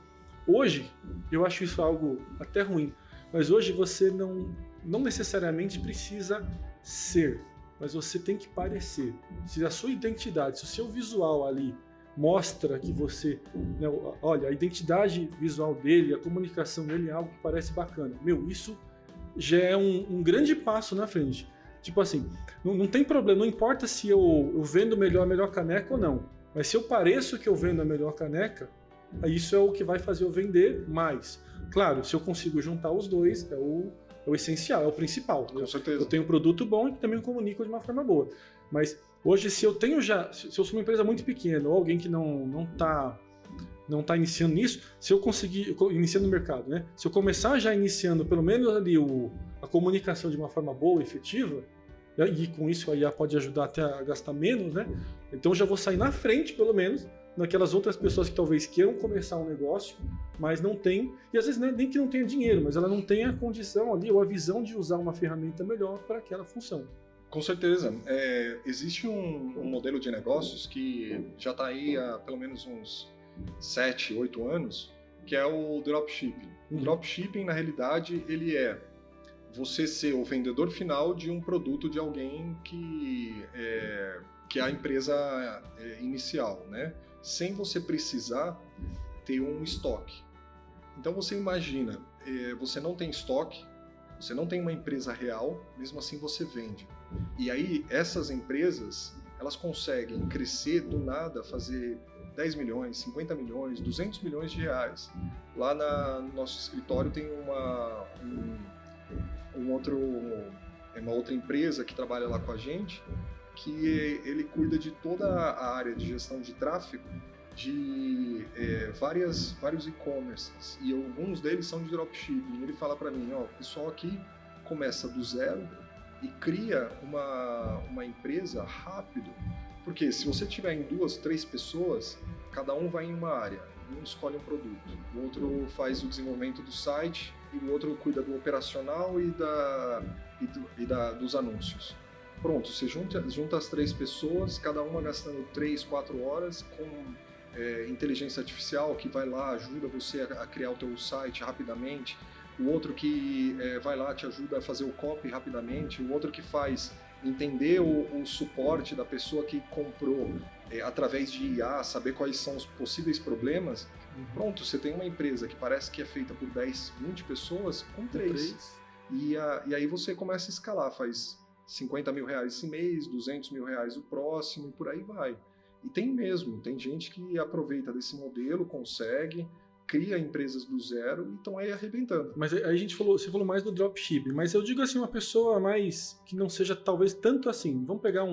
hoje, eu acho isso algo até ruim, mas hoje você não necessariamente precisa ser, mas você tem que parecer. Se a sua identidade, se o seu visual ali mostra que você... Né, olha, a identidade visual dele, a comunicação dele é algo que parece bacana. Isso já é um grande passo na frente. Tipo assim, não tem problema, não importa se eu vendo a melhor caneca ou não, mas se eu pareço que eu vendo a melhor caneca, isso é o que vai fazer eu vender mais. Claro, se eu consigo juntar os dois, é o essencial, é o principal. Com certeza. Eu tenho um produto bom e também comunico de uma forma boa. Mas hoje, se eu sou uma empresa muito pequena ou alguém que não tá iniciando nisso, se eu conseguir, iniciando no mercado, né? Se eu começar já iniciando pelo menos ali a comunicação de uma forma boa, efetiva, e com isso a IA pode ajudar até a gastar menos, né? Então eu já vou sair na frente, pelo menos, daquelas outras pessoas que talvez queiram começar um negócio, mas não tem, e às vezes nem que não tenha dinheiro, mas ela não tem a condição ali, ou a visão de usar uma ferramenta melhor para aquela função. Com certeza. Existe um modelo de negócios que já está aí há pelo menos uns 7, 8 anos, que é o dropshipping. O dropshipping, na realidade, ele é você ser o vendedor final de um produto de alguém que é a empresa inicial, né? Sem você precisar ter um estoque. Então você imagina, você não tem estoque, você não tem uma empresa real, mesmo assim você vende. E aí essas empresas, elas conseguem crescer do nada, fazer 10 milhões, 50 milhões, 200 milhões de reais. Lá no nosso escritório tem uma outra empresa que trabalha lá com a gente, que ele cuida de toda a área de gestão de tráfego de vários e-commerces, e alguns deles são de dropshipping. Ele fala para mim, o pessoal aqui começa do zero e cria uma empresa rápido, porque se você tiver em 2, 3 pessoas, cada um vai em uma área, um escolhe um produto, o outro faz o desenvolvimento do site e o outro cuida do operacional e dos anúncios. Pronto, você junta as 3 pessoas, cada uma gastando 3, 4 horas com inteligência artificial que vai lá, ajuda você a criar o teu site rapidamente, o outro que vai lá, te ajuda a fazer o copy rapidamente, o outro que faz entender o suporte da pessoa que comprou através de IA, saber quais são os possíveis problemas. Pronto, você tem uma empresa que parece que é feita por 10, 20 pessoas com 3. E aí você começa a escalar, faz 50 mil reais esse mês, 200 mil reais o próximo e por aí vai. E tem gente que aproveita desse modelo, consegue, cria empresas do zero e estão aí arrebentando. Mas aí você falou mais do dropshipping, mas eu digo assim, uma pessoa mais que não seja talvez tanto assim, vamos pegar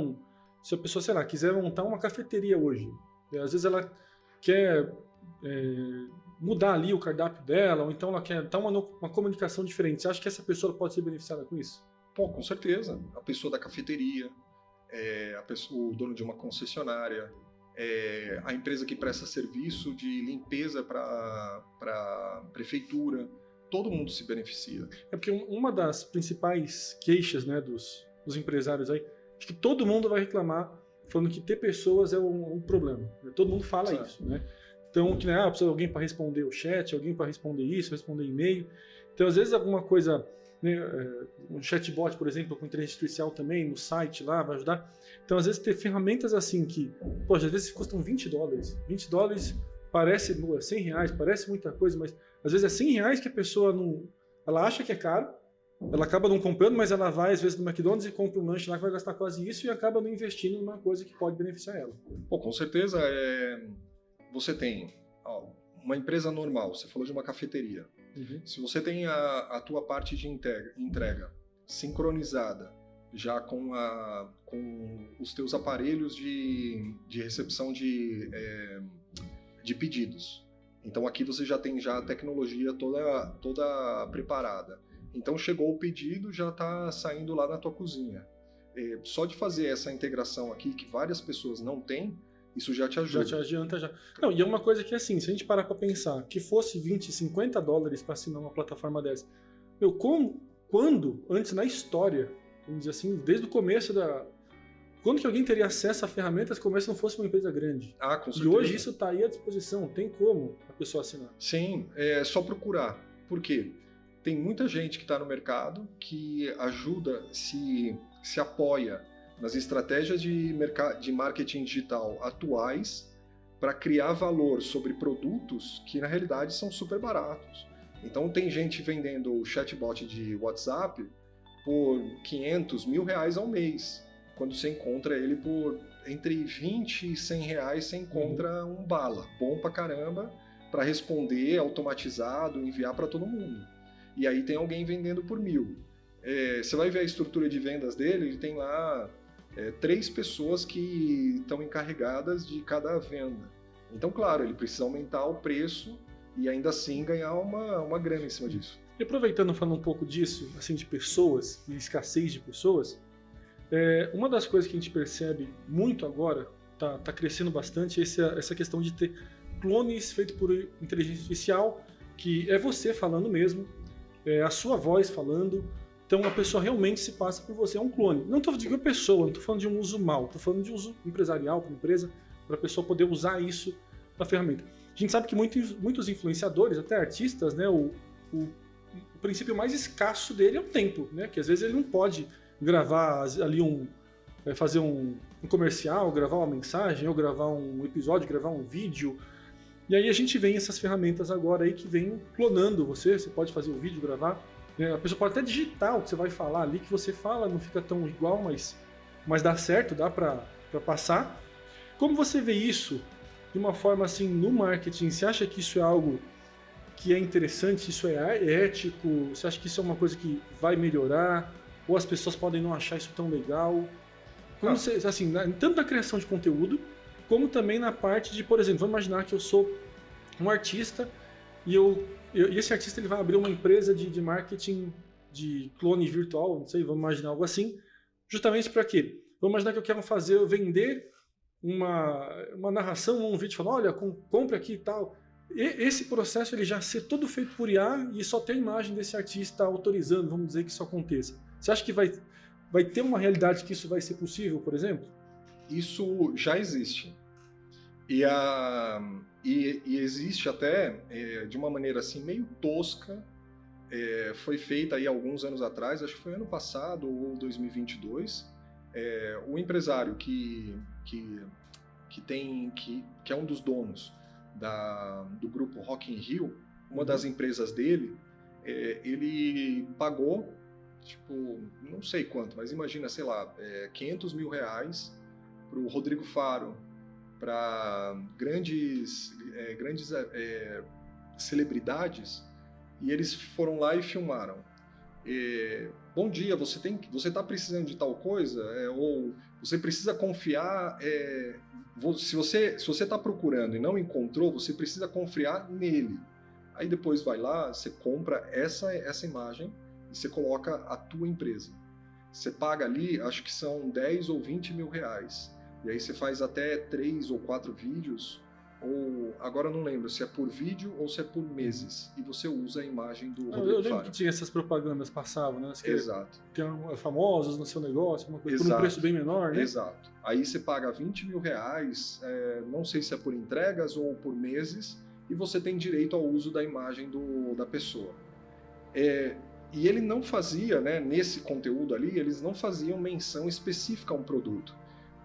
se a pessoa, sei lá, quiser montar uma cafeteria hoje, às vezes ela quer mudar ali o cardápio dela, ou então ela quer dar uma comunicação diferente, você acha que essa pessoa pode ser beneficiada com isso? Pô, com certeza, a pessoa da cafeteria, o dono de uma concessionária, a empresa que presta serviço de limpeza para a prefeitura, todo mundo se beneficia. Porque uma das principais queixas, né, dos empresários aí, acho que todo mundo vai reclamar falando que ter pessoas é um problema. Todo mundo fala isso, né? Então, que precisa de alguém para responder o chat, alguém para responder isso, responder e-mail. Então, às vezes alguma coisa né, um chatbot, por exemplo, com inteligência artificial também, no site lá, vai ajudar. Então, às vezes, ter ferramentas assim que, poxa, às vezes custam $20. $20 parece R$100, parece muita coisa, mas às vezes é R$100 que a pessoa não... Ela acha que é caro, ela acaba não comprando, mas ela vai, às vezes, no McDonald's e compra um lanche lá que vai gastar quase isso e acaba não investindo numa coisa que pode beneficiar ela. Pô, com certeza, você tem uma empresa normal, você falou de uma cafeteria. Uhum. Se você tem a tua parte de entrega sincronizada já com os teus aparelhos de recepção de pedidos, então aqui você já tem a tecnologia toda preparada. Então chegou o pedido, já está saindo lá na tua cozinha. Só de fazer essa integração aqui, que várias pessoas não têm, isso já te ajuda. Já te adianta já. Não, e é uma coisa que assim, se a gente parar para pensar que fosse $20, $50 para assinar uma plataforma dessa, quando, antes na história, vamos dizer assim, desde o começo quando que alguém teria acesso a ferramentas como essa não fosse uma empresa grande? Com certeza. E hoje isso está aí à disposição, tem como a pessoa assinar. Sim, é só procurar. Por quê? Tem muita gente que está no mercado que ajuda, se apoia nas estratégias de marketing digital atuais para criar valor sobre produtos que na realidade são super baratos. Então tem gente vendendo o chatbot de WhatsApp por R$500, R$1.000 ao mês. Quando você encontra ele por entre R$20 e R$100, você encontra um bala, bom pra caramba, para responder automatizado, enviar para todo mundo. E aí tem alguém vendendo por R$1.000. Você vai ver a estrutura de vendas dele, ele tem lá 3 pessoas que estão encarregadas de cada venda. Então, claro, ele precisa aumentar o preço e ainda assim ganhar uma grana em cima disso. E aproveitando, falando um pouco disso, assim, de pessoas, de escassez de pessoas, uma das coisas que a gente percebe muito agora, tá crescendo bastante, essa questão de ter clones feitos por inteligência artificial, que é você falando mesmo, a sua voz falando. Então a pessoa realmente se passa por você, é um clone. Não estou falando de pessoa, não estou falando de um uso mal, estou falando de uso empresarial para a empresa, para a pessoa poder usar isso na ferramenta. A gente sabe que muitos influenciadores, até artistas, né, o princípio mais escasso dele é o tempo, né, que às vezes ele não pode gravar ali fazer um comercial, gravar uma mensagem, ou gravar um episódio, gravar um vídeo. E aí a gente vem essas ferramentas agora aí que vem clonando você pode fazer um vídeo, gravar. A pessoa pode até digitar o que você vai falar ali, que você fala, não fica tão igual, mas dá certo, dá para passar. Como você vê isso de uma forma assim no marketing? Você acha que isso é algo que é interessante, isso é ético? Você acha que isso é uma coisa que vai melhorar? Ou as pessoas podem não achar isso tão legal? Como você, assim, tanto na criação de conteúdo, como também na parte de, por exemplo, vamos imaginar que eu sou um artista e esse artista ele vai abrir uma empresa de marketing de clone virtual, não sei, vamos imaginar algo assim, justamente para quê? Vamos imaginar que eu quero vender uma narração ou um vídeo, falando, olha, compre aqui e tal. Esse processo ele já ser todo feito por IA e só ter a imagem desse artista autorizando, vamos dizer, que isso aconteça. Você acha que vai ter uma realidade que isso vai ser possível, por exemplo? Isso já existe. E existe até, de uma maneira assim meio tosca, foi feita aí alguns anos atrás, acho que foi ano passado ou 2022, o empresário que é um dos donos do grupo Rock in Rio, uma das empresas dele, ele pagou, tipo, não sei quanto, mas imagina, sei lá, R$500 mil para o Rodrigo Faro, para grandes celebridades, e eles foram lá e filmaram. Bom dia, você está precisando de tal coisa? Ou você precisa confiar, se você está procurando e não encontrou, você precisa confiar nele. Aí depois vai lá, você compra essa imagem e você coloca a tua empresa. Você paga ali, acho que são 10 ou 20 mil reais. E aí você faz até 3 ou 4 vídeos, ou agora eu não lembro se é por vídeo ou se é por meses, e você usa a imagem do Rodrigo Eu lembro Faro. que tinha essas propagandas passavam, né? Exato. Tem famosos no seu negócio, uma coisa, por um preço bem menor, né? Exato. Aí você paga 20 mil reais, não sei se é por entregas ou por meses, e você tem direito ao uso da imagem da pessoa. E ele não fazia, né, nesse conteúdo ali, eles não faziam menção específica a um produto.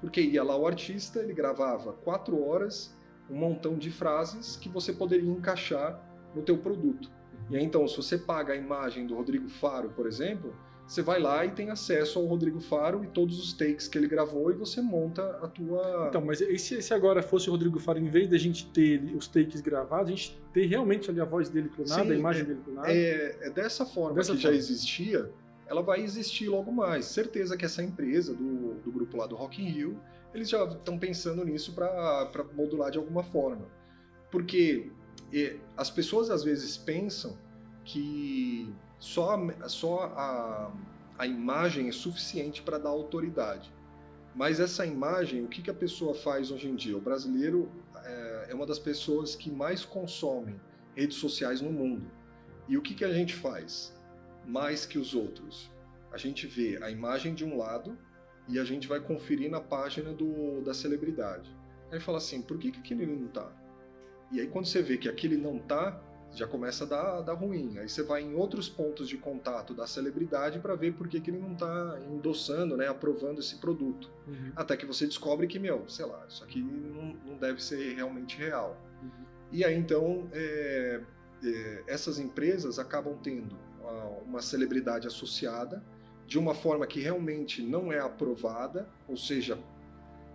Porque ia lá o artista, ele gravava 4 horas, um montão de frases que você poderia encaixar no teu produto. E aí, então, se você paga a imagem do Rodrigo Faro, por exemplo, você vai lá e tem acesso ao Rodrigo Faro e todos os takes que ele gravou e você monta a tua... Então, mas e se agora fosse o Rodrigo Faro, em vez da gente ter os takes gravados, a gente ter realmente ali a voz dele clonada, Sim, a imagem dele clonada? É dessa forma que já existia, ela vai existir logo mais. Certeza que essa empresa do grupo lá do Rock in Rio, eles já estão pensando nisso para modular de alguma forma. Porque as pessoas às vezes pensam que só a imagem é suficiente para dar autoridade. Mas essa imagem, o que a pessoa faz hoje em dia? O brasileiro é uma das pessoas que mais consomem redes sociais no mundo. E o que a gente faz? Mais que os outros. A gente vê a imagem de um lado e a gente vai conferir na página da celebridade. Aí fala assim, por que aquele não tá? E aí quando você vê que aquele não tá, já começa a dar ruim. Aí você vai em outros pontos de contato da celebridade para ver por que ele não está endossando, né, aprovando esse produto. Uhum. Até que você descobre que, sei lá, isso aqui não deve ser realmente real. Uhum. E aí, então, essas empresas acabam tendo uma celebridade associada de uma forma que realmente não é aprovada, ou seja,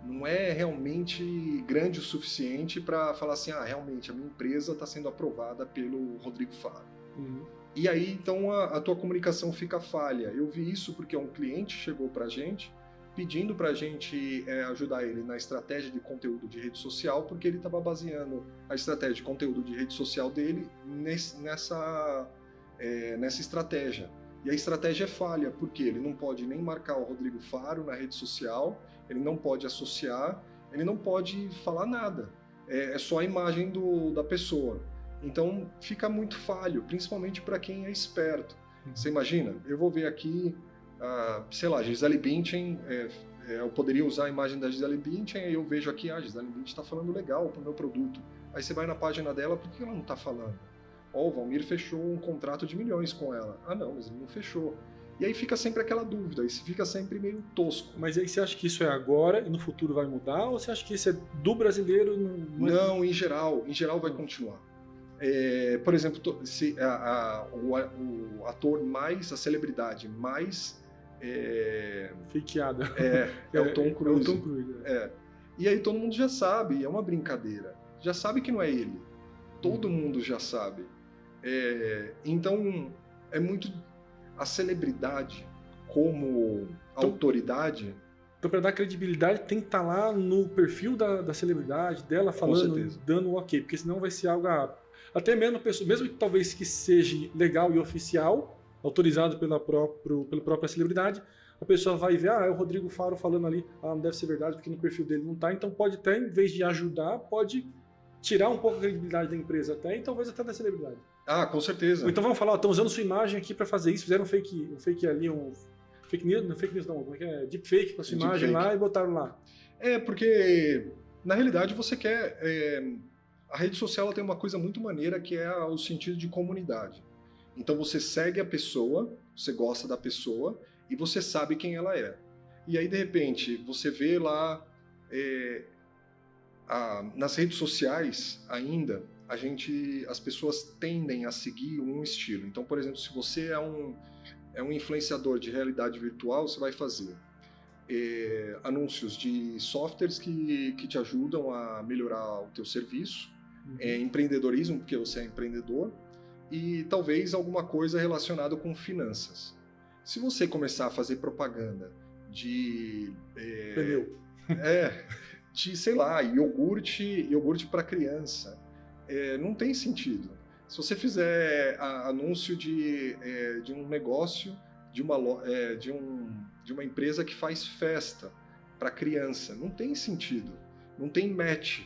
não é realmente grande o suficiente para falar assim, realmente a minha empresa está sendo aprovada pelo Rodrigo Faro. Uhum. E aí, então, a tua comunicação fica falha. Eu vi isso porque um cliente chegou para a gente pedindo para a gente ajudar ele na estratégia de conteúdo de rede social, porque ele estava baseando a estratégia de conteúdo de rede social dele nessa estratégia. E a estratégia é falha, porque ele não pode nem marcar o Rodrigo Faro na rede social, ele não pode associar, ele não pode falar nada. É só a imagem da pessoa. Então fica muito falho, principalmente para quem é esperto. Você imagina, eu vou ver aqui, sei lá, Gisele Bündchen, eu poderia usar a imagem da Gisele Bündchen, aí eu vejo aqui, Gisele Bündchen está falando legal para o meu produto. Aí você vai na página dela, por que ela não está falando? O Valmir fechou um contrato de milhões com ela. Não, mas ele não fechou. E aí fica sempre aquela dúvida, isso fica sempre meio tosco. Mas aí você acha que isso é agora e no futuro vai mudar? Ou você acha que isso é do brasileiro? Não, em geral vai continuar. Por exemplo, o ator mais, a celebridade mais... fakeada. É o Tom Cruise. É o Tom Cruise. E aí todo mundo já sabe, é uma brincadeira. Já sabe que não é ele. Todo mundo já sabe. Então, é muito... A celebridade como autoridade... Então, para dar credibilidade, tem que estar lá no perfil da celebridade, dela falando, dando ok, porque senão vai ser algo... Até mesmo que talvez que seja legal e oficial, autorizado pela própria celebridade, a pessoa vai ver, é o Rodrigo Faro falando ali, não deve ser verdade, porque no perfil dele não está, então pode até, em vez de ajudar, pode tirar um pouco a credibilidade da empresa até, e talvez até da celebridade. Com certeza. Então vamos falar, estão usando sua imagem aqui para fazer isso, fizeram um fake ali, fake news não, como é que é? Deepfake com a sua imagem lá e botaram lá. Porque na realidade você quer... a rede social ela tem uma coisa muito maneira que é o sentido de comunidade. Então você segue a pessoa, você gosta da pessoa e você sabe quem ela é. E aí de repente você vê lá... nas redes sociais ainda, as pessoas tendem a seguir um estilo. Então, por exemplo, se você é um influenciador de realidade virtual, você vai fazer anúncios de softwares que te ajudam a melhorar o teu serviço, empreendedorismo, porque você é empreendedor, e talvez alguma coisa relacionada com finanças. Se você começar a fazer propaganda de... Pneu. De, sei lá, iogurte para criança, não tem sentido. Se você fizer anúncio de um negócio, de uma empresa que faz festa para criança, não tem sentido, não tem match.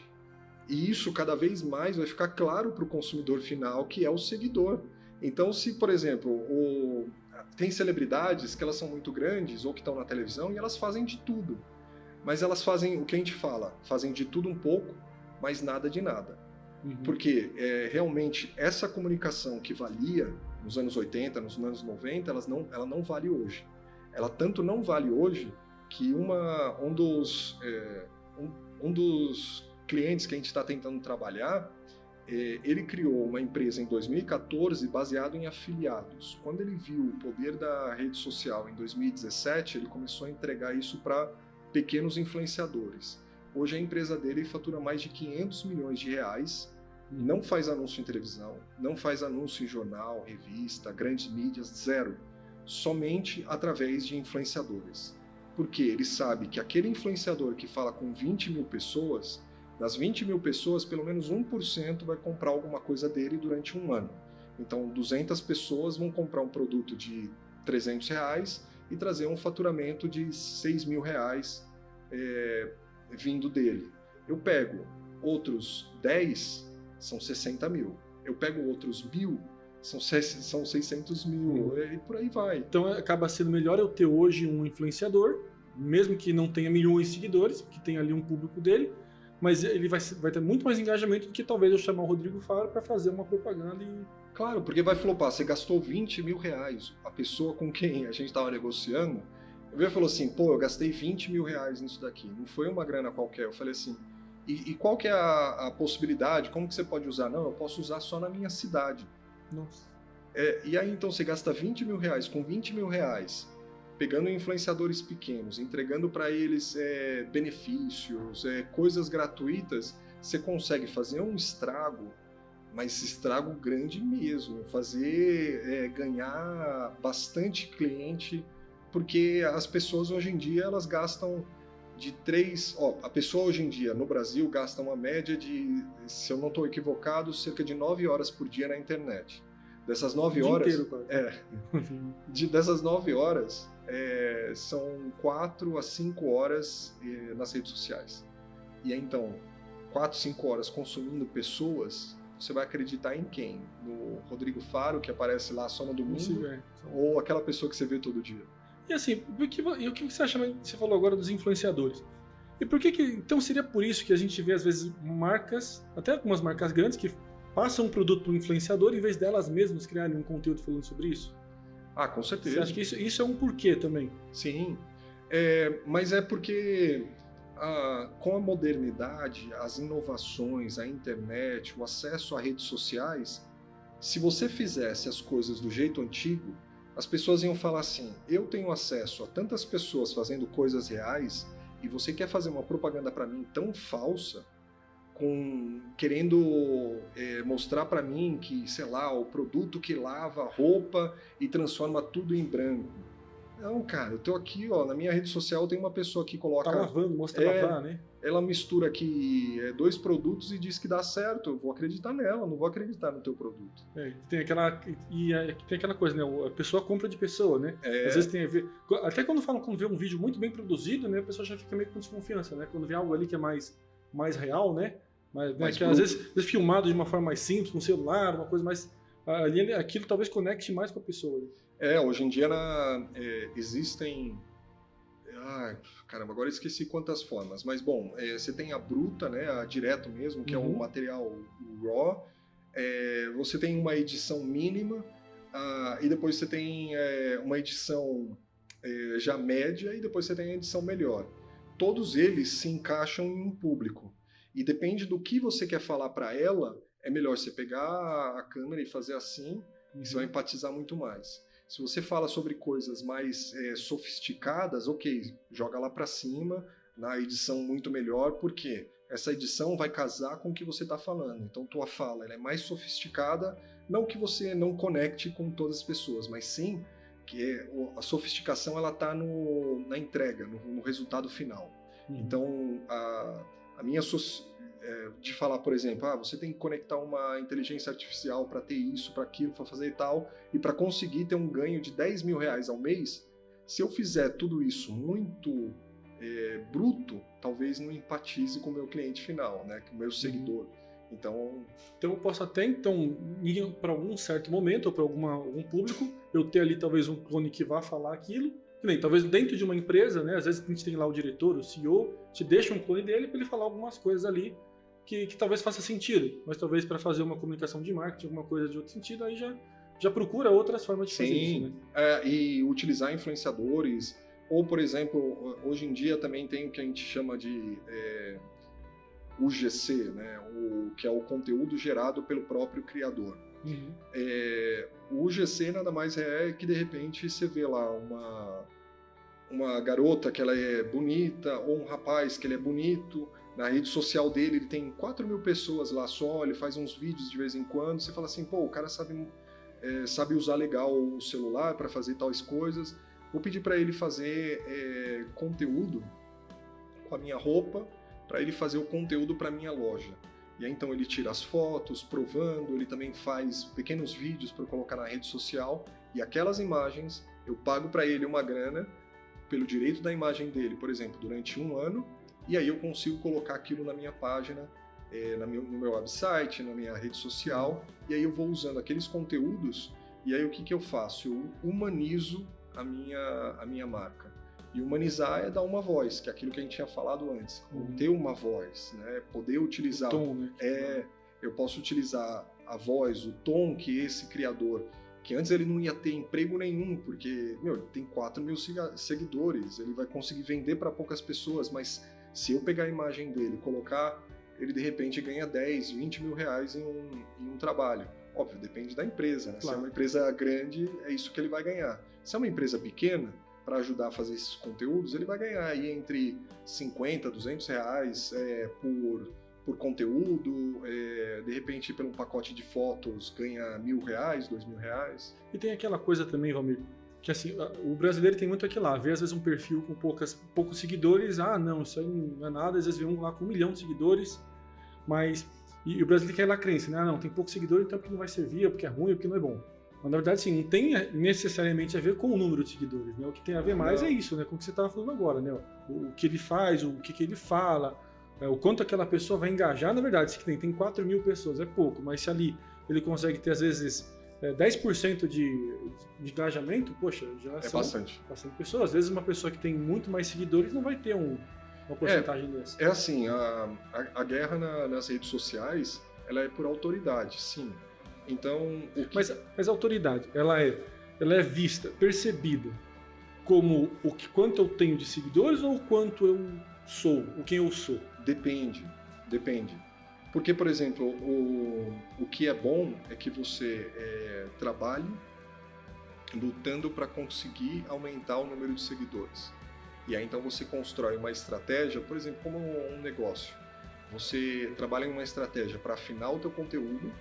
E isso cada vez mais vai ficar claro para o consumidor final, que é o seguidor. Então, se, por exemplo, tem celebridades que elas são muito grandes ou que estão na televisão e elas fazem de tudo. Mas elas fazem o que a gente fala, fazem de tudo um pouco, mas nada de nada. Porque realmente essa comunicação que valia nos anos 80, nos anos 90, ela não vale hoje. Ela tanto não vale hoje que um dos clientes que a gente está tentando trabalhar, ele criou uma empresa em 2014 baseado em afiliados. Quando ele viu o poder da rede social em 2017, ele começou a entregar isso para pequenos influenciadores. Hoje a empresa dele fatura mais de 500 milhões de reais, não faz anúncio em televisão, não faz anúncio em jornal, revista, grandes mídias, zero. Somente através de influenciadores. Porque ele sabe que aquele influenciador que fala com 20 mil pessoas, das 20 mil pessoas, pelo menos 1% vai comprar alguma coisa dele durante um ano. Então, 200 pessoas vão comprar um produto de R$300 e trazer um faturamento de R$6.000 vindo dele. Eu pego outros 10, são 60 mil. Eu pego outros 1.000, são 600 mil, e por aí vai. Então acaba sendo melhor eu ter hoje um influenciador, mesmo que não tenha milhões de seguidores, que tem ali um público dele, mas ele vai ter muito mais engajamento do que talvez eu chamar o Rodrigo Faro para fazer uma propaganda e... Claro, porque vai flopar. Você gastou R$20.000. A pessoa com quem a gente estava negociando, ele falou assim, pô, eu gastei R$20.000 nisso daqui. Não foi uma grana qualquer. Eu falei assim, e qual que é a possibilidade? Como que você pode usar? Não, eu posso usar só na minha cidade. Nossa. E aí então você gasta R$20.000, com R$20.000, pegando influenciadores pequenos, entregando para eles benefícios, coisas gratuitas, você consegue fazer um estrago, mas estrago grande mesmo, fazer ganhar bastante cliente, porque as pessoas hoje em dia elas gastam a pessoa hoje em dia no Brasil gasta uma média de, se eu não estou equivocado, cerca de 9 horas por dia na internet. Dessas 9 horas... dessas 9 horas, são 4 a 5 horas nas redes sociais. E aí, então, 4, 5 horas consumindo pessoas, você vai acreditar em quem? No Rodrigo Faro, que aparece lá só no domingo? Ou aquela pessoa que você vê todo dia? E assim, o que você acha, você falou agora dos influenciadores, e por que então seria por isso que a gente vê às vezes marcas, até algumas marcas grandes, que passam um produto para o influenciador em vez delas mesmas criarem um conteúdo falando sobre isso? Ah, com certeza. Você acha que isso é um porquê também? Sim, mas é porque com a modernidade, as inovações, a internet, o acesso a redes sociais, se você fizesse as coisas do jeito antigo, as pessoas iam falar assim, eu tenho acesso a tantas pessoas fazendo coisas reais e você quer fazer uma propaganda para mim tão falsa, querendo mostrar para mim que, sei lá, o produto que lava a roupa e transforma tudo em branco. Não, cara, eu tô aqui, ó, na minha rede social tem uma pessoa que coloca... Tá lavando, mostra lavar, né? Ela mistura aqui 2 produtos e diz que dá certo. Eu vou acreditar nela, não vou acreditar no teu produto. Tem aquela coisa, né? A pessoa compra de pessoa, né? Às vezes tem a ver... Até quando vê um vídeo muito bem produzido, né? A pessoa já fica meio com desconfiança, né? Quando vê algo ali que é mais real, né? Mas que às vezes filmado de uma forma mais simples, com celular, uma coisa mais... aquilo talvez conecte mais com a pessoa. Né? Hoje em dia existem... caramba, agora esqueci quantas formas. Mas, bom, você tem a bruta, né, a direto mesmo, que é o material raw. Você tem uma edição mínima, e depois você tem uma edição já média, e depois você tem a edição melhor. Todos eles se encaixam em um público. E depende do que você quer falar para ela, é melhor você pegar a câmera e fazer assim, e você vai empatizar muito mais. Se você fala sobre coisas mais sofisticadas, ok, joga lá para cima, na edição muito melhor, porque essa edição vai casar com o que você está falando. Então, tua fala ela é mais sofisticada, não que você não conecte com todas as pessoas, mas sim que a sofisticação ela está na entrega, no resultado final. Então, a minha de falar, por exemplo, você tem que conectar uma inteligência artificial para ter isso, para aquilo, para fazer e tal, e para conseguir ter um ganho de R$10.000 ao mês, se eu fizer tudo isso muito bruto, talvez não empatize com o meu cliente final, né, com o meu seguidor. Então eu posso até ir para algum certo momento, ou para algum público, eu ter ali talvez um clone que vá falar aquilo, talvez dentro de uma empresa, né, às vezes a gente tem lá o diretor, o CEO, te deixa um clone dele para ele falar algumas coisas ali que talvez faça sentido, mas talvez para fazer uma comunicação de marketing, alguma coisa de outro sentido, aí já já procura outras formas de fazer isso, né? E utilizar influenciadores, ou, por exemplo, hoje em dia também tem o que a gente chama de UGC, né? Que é o conteúdo gerado pelo próprio criador. Uhum. O UGC nada mais é que, de repente, você vê lá uma garota que ela é bonita, ou um rapaz que ele é bonito, na rede social dele ele tem 4.000 pessoas lá só, ele faz uns vídeos de vez em quando, você fala assim, pô, o cara sabe usar legal o celular para fazer tais coisas, vou pedir para ele fazer conteúdo com a minha roupa, para ele fazer o conteúdo para minha loja. E aí então ele tira as fotos, provando, ele também faz pequenos vídeos para colocar na rede social, e aquelas imagens eu pago para ele uma grana pelo direito da imagem dele, por exemplo, durante 1 ano, e aí eu consigo colocar aquilo na minha página, no meu website, na minha rede social, e aí eu vou usando aqueles conteúdos, e aí o que eu faço? Eu humanizo a minha marca. E humanizar é dar uma voz, que é aquilo que a gente tinha falado antes. Ter uma voz, né? Poder utilizar... O tom, né? Eu posso utilizar a voz, o tom que esse criador, que antes ele não ia ter emprego nenhum, porque, ele tem 4.000 seguidores, ele vai conseguir vender para poucas pessoas, mas se eu pegar a imagem dele e colocar, ele de repente ganha 10, 20 mil reais em um trabalho. Óbvio, depende da empresa, né? Claro. Se é uma empresa grande, é isso que ele vai ganhar. Se é uma empresa pequena, para ajudar a fazer esses conteúdos, ele vai ganhar aí entre 50, 200 reais por conteúdo, de repente pelo pacote de fotos ganha R$1.000, R$2.000. E tem aquela coisa também, Valmir, que assim, o brasileiro tem muito aquilo lá, vê às vezes um perfil com poucos seguidores, não, isso aí não é nada, às vezes vê um lá com 1 milhão de seguidores, mas, e o brasileiro quer lá crença, né, não, tem poucos seguidores, então porque não vai servir, ou porque é ruim, ou porque não é bom. Mas na verdade, sim, não tem necessariamente a ver com o número de seguidores, né? O que tem a ver mais é isso, né? Com o que você estava falando agora, né? O que ele faz, o que ele fala, o quanto aquela pessoa vai engajar. Na verdade, se tem 4.000 pessoas, é pouco, mas se ali ele consegue ter, às vezes, 10% de engajamento, poxa, já são bastante pessoas. Às vezes uma pessoa que tem muito mais seguidores não vai ter uma porcentagem dessa. É assim, a guerra nas redes sociais, ela é por autoridade, sim. Então, mas a autoridade, ela é vista, percebida como quanto eu tenho de seguidores ou quanto eu sou, quem eu sou? Depende. Porque, por exemplo, o que é bom é que você trabalhe lutando para conseguir aumentar o número de seguidores. E aí então você constrói uma estratégia, por exemplo, como um negócio. Você trabalha em uma estratégia para afinar o teu conteúdo.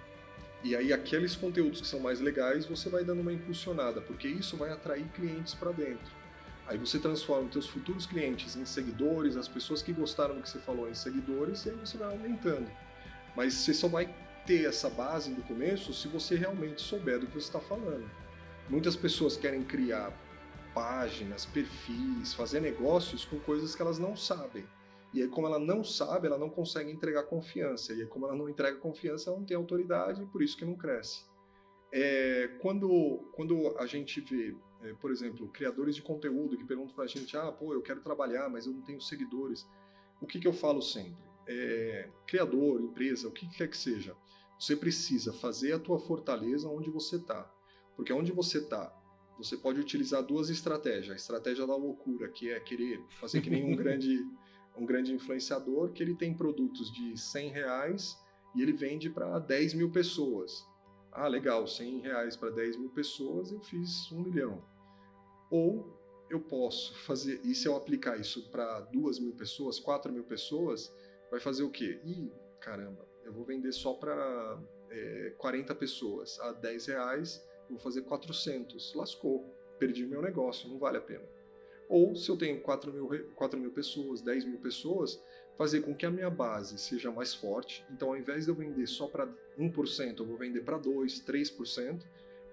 E aí aqueles conteúdos que são mais legais, você vai dando uma impulsionada, porque isso vai atrair clientes para dentro. Aí você transforma os seus futuros clientes em seguidores, as pessoas que gostaram do que você falou em seguidores, e aí você vai aumentando. Mas você só vai ter essa base do começo se você realmente souber do que você está falando. Muitas pessoas querem criar páginas, perfis, fazer negócios com coisas que elas não sabem. E aí, como ela não sabe, ela não consegue entregar confiança. E aí, como ela não entrega confiança, ela não tem autoridade e por isso que não cresce. Quando a gente vê, por exemplo, criadores de conteúdo que perguntam pra gente, eu quero trabalhar, mas eu não tenho seguidores. O que eu falo sempre? Criador, empresa, o que quer que seja, você precisa fazer a tua fortaleza onde você está. Porque onde você está, você pode utilizar 2 estratégias. A estratégia da loucura, que é querer fazer que nem um grande influenciador, que ele tem produtos de R$100 e ele vende para 10.000 pessoas. Legal, R$100 para 10.000 pessoas, eu fiz 1 milhão. Ou eu posso fazer, e se eu aplicar isso para 2.000 pessoas, 4.000 pessoas, vai fazer o quê? Caramba, eu vou vender só para 40 pessoas a R$10, vou fazer 400. Lascou, perdi meu negócio, não vale a pena. Ou, se eu tenho 4.000 pessoas, 10.000 pessoas, fazer com que a minha base seja mais forte. Então, ao invés de eu vender só para 1%, eu vou vender para 2%, 3%.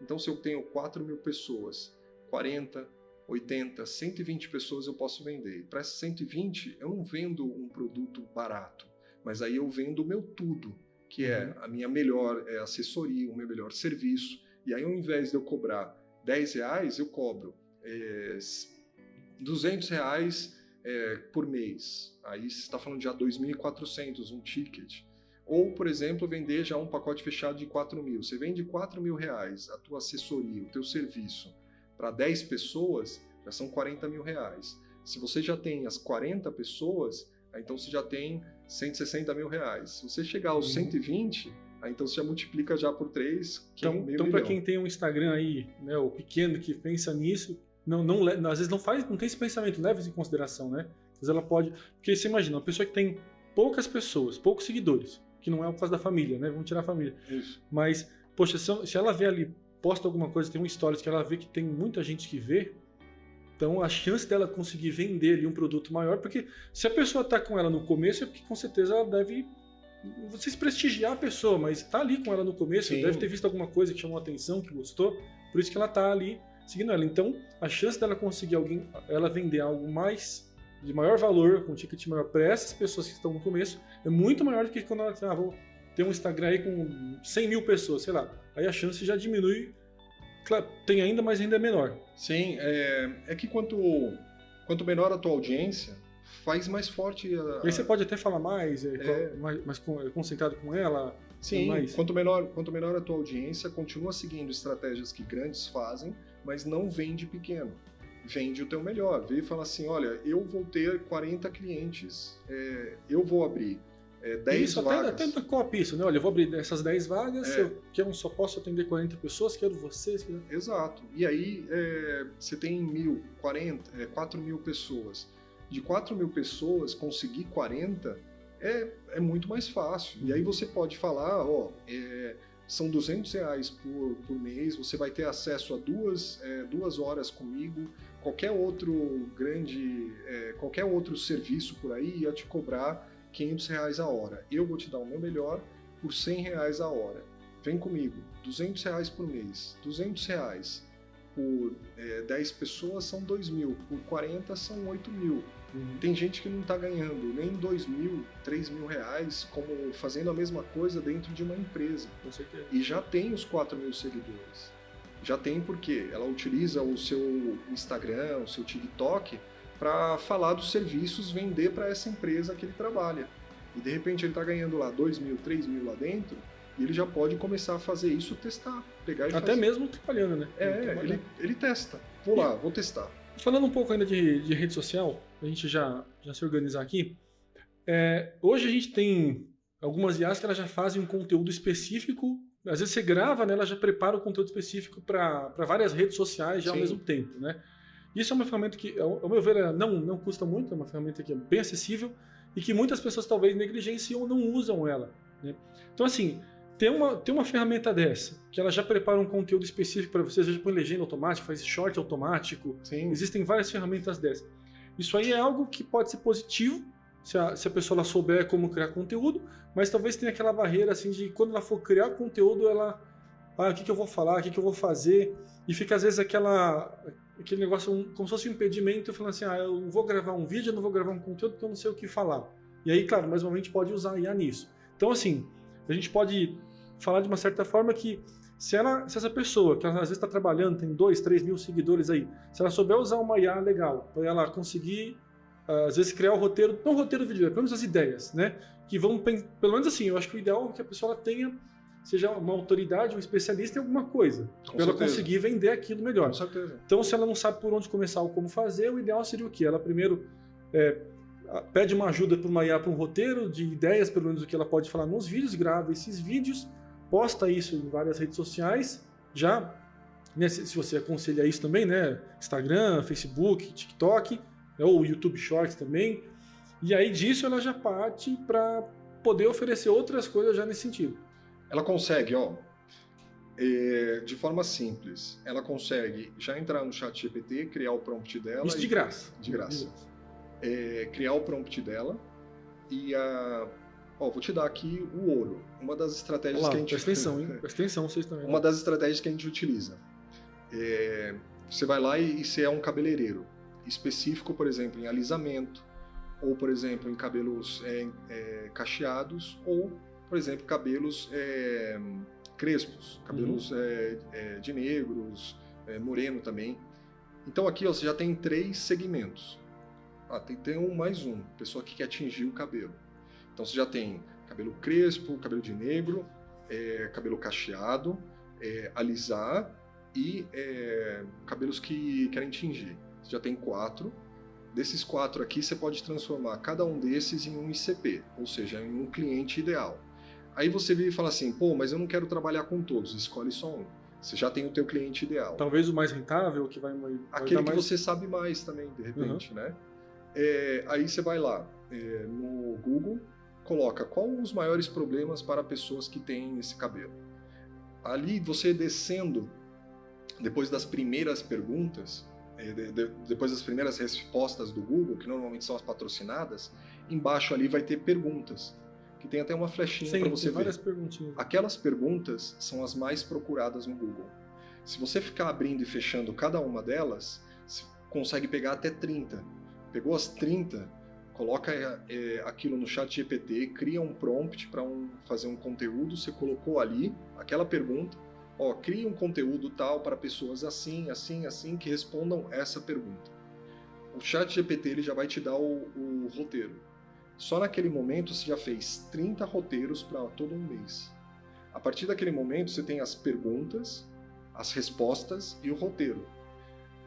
Então, se eu tenho 4.000 pessoas, 40, 80, 120 pessoas eu posso vender. Para essas 120, eu não vendo um produto barato, mas aí eu vendo o meu tudo, que é a minha melhor assessoria, o meu melhor serviço. E aí, ao invés de eu cobrar R$10, eu cobro R$200 por mês. Aí você está falando já 2.400 um ticket. Ou, por exemplo, vender já um pacote fechado de 4 mil. Você vende 4 mil reais, a tua assessoria, o teu serviço, para 10 pessoas, já são 40 mil reais. Se você já tem as 40 pessoas, aí então você já tem 160 mil reais. Se você chegar aos 120, aí então você já multiplica já por 3, que é meio Então milhão. para quem tem um Instagram aí, né, o pequeno que pensa nisso, às vezes não tem esse pensamento, leva isso em consideração, né? Às vezes ela pode... Porque você imagina, uma pessoa que tem poucas pessoas, poucos seguidores, que não é o caso da família, né? Vamos tirar a família. Isso. Mas, poxa, se ela vê ali, posta alguma coisa, tem um stories que ela vê que tem muita gente que vê, então a chance dela conseguir vender ali um produto maior, porque se a pessoa está com ela no começo, é porque com certeza ela deve... Vocês prestigiar a pessoa, mas tá ali com ela no começo, Sim. deve ter visto alguma coisa que chamou a atenção, que gostou, por isso que ela tá ali seguindo ela. Então, a chance dela conseguir ela vender algo mais de maior valor, com um ticket maior para essas pessoas que estão no começo, é muito maior do que quando ela vou ter um Instagram aí com 100 mil pessoas, sei lá. Aí a chance já diminui, claro, tem ainda, mas ainda é menor. Sim, é que quanto menor a tua audiência, faz mais forte a... Aí você pode até falar mais concentrado com ela. Sim, mais. quanto menor a tua audiência, continua seguindo estratégias que grandes fazem, mas não vende pequeno. Vende o teu melhor. Vê e fala assim, olha, eu vou ter 40 clientes, eu vou abrir 10 isso, vagas. Até da Coop isso, né? Olha, eu vou abrir essas 10 vagas, eu só posso atender 40 pessoas, quero vocês. Exato. E aí você tem 4 mil pessoas. De 4 mil pessoas, conseguir 40 é muito mais fácil. E aí você pode falar, são R$200 por mês, você vai ter acesso a 2 horas comigo, qualquer outro serviço por aí ia te cobrar R$500 a hora. Eu vou te dar o meu melhor por R$100 a hora. Vem comigo, R$200 por mês, R$200 por 10 pessoas são 2 mil, por 40 são 8 mil. Tem gente que não está ganhando nem 2 mil, 3 mil reais como fazendo a mesma coisa dentro de uma empresa. Com certeza. E já tem os 4 mil seguidores. Já tem porque ela utiliza o seu Instagram, o seu TikTok para falar dos serviços, vender para essa empresa que ele trabalha. E de repente ele está ganhando lá 2 mil, 3 mil lá dentro e ele já pode começar a fazer isso, testar, pegar e até fazer. Mesmo trabalhando, né? Ele testa. Vou testar. Falando um pouco ainda de rede social, a gente já se organizar aqui. Hoje a gente tem algumas IAs que elas já fazem um conteúdo específico. Às vezes você grava, né, ela já prepara o conteúdo específico para várias redes sociais já ao mesmo tempo, né? Isso é uma ferramenta que, ao meu ver, não custa muito, é uma ferramenta que é bem acessível e que muitas pessoas talvez negligenciam ou não usam ela, né? Então, assim, tem uma ferramenta dessa, que ela já prepara um conteúdo específico para vocês, já põe legenda automática, faz short automático. Sim. Existem várias ferramentas dessas. Isso aí é algo que pode ser positivo, se a pessoa souber como criar conteúdo, mas talvez tenha aquela barreira assim de quando ela for criar conteúdo, ela... o que eu vou falar, o que eu vou fazer, e fica às vezes aquele negócio como se fosse um impedimento, falando assim, eu não vou gravar um vídeo, eu não vou gravar um conteúdo porque eu não sei o que falar. E aí, claro, mais uma vez a gente pode usar a IA nisso. Então, assim, a gente pode falar de uma certa forma que se essa pessoa, que às vezes está trabalhando, tem 2, 3 mil seguidores aí, se ela souber usar uma IA legal, para ela conseguir, às vezes, criar o roteiro, não o roteiro do vídeo, pelo menos as ideias, né? Que vão, pelo menos assim, eu acho que o ideal é que a pessoa seja uma autoridade, um especialista em alguma coisa, para ela conseguir vender aquilo melhor. Com certeza. Então, se ela não sabe por onde começar ou como fazer, o ideal seria o quê? Ela primeiro pede uma ajuda para uma IA, para um roteiro de ideias, pelo menos o que ela pode falar nos vídeos, grava esses vídeos, posta isso em várias redes sociais, já, né, se você aconselha isso também, né, Instagram, Facebook, TikTok, ou YouTube Shorts também, e aí disso ela já parte para poder oferecer outras coisas já nesse sentido. Ela consegue, de forma simples, ela consegue já entrar no ChatGPT, criar o prompt dela. Isso de graça. De graça. Criar o prompt dela e vou te dar aqui o ouro. Uma das estratégias que a gente... Presta atenção, hein? Presta atenção, vocês também. Uma das estratégias que a gente utiliza. Você vai lá e você é um cabeleireiro específico, por exemplo, em alisamento, ou, por exemplo, em cabelos cacheados, ou, por exemplo, cabelos crespos, cabelos de negros, moreno também. Então aqui você já tem 3 segmentos. Tem mais um, pessoa que quer tingir o cabelo. Então você já tem cabelo crespo, cabelo de negro, cabelo cacheado, alisar e cabelos que querem tingir. Você já tem 4. Desses 4 aqui, você pode transformar cada um desses em um ICP, ou seja, em um cliente ideal. Aí você vira e fala assim, pô, mas eu não quero trabalhar com todos, escolhe só um. Você já tem o teu cliente ideal. Talvez o mais rentável, que vai aquele que mais... você sabe mais também, de repente, né? Aí você vai lá no Google, coloca quais os maiores problemas para pessoas que têm esse cabelo. Ali você descendo, depois das primeiras perguntas, depois das primeiras respostas do Google, que normalmente são as patrocinadas, embaixo ali vai ter perguntas, que tem até uma flechinha para você ver. Várias perguntinhas. Aquelas perguntas são as mais procuradas no Google. Se você ficar abrindo e fechando cada uma delas, você consegue pegar até 30. Pegou as 30, coloca aquilo no ChatGPT, cria um prompt para fazer um conteúdo, você colocou ali aquela pergunta, cria um conteúdo tal para pessoas assim, assim, assim, que respondam essa pergunta. O ChatGPT ele já vai te dar o roteiro. Só naquele momento você já fez 30 roteiros para todo um mês. A partir daquele momento você tem as perguntas, as respostas e o roteiro.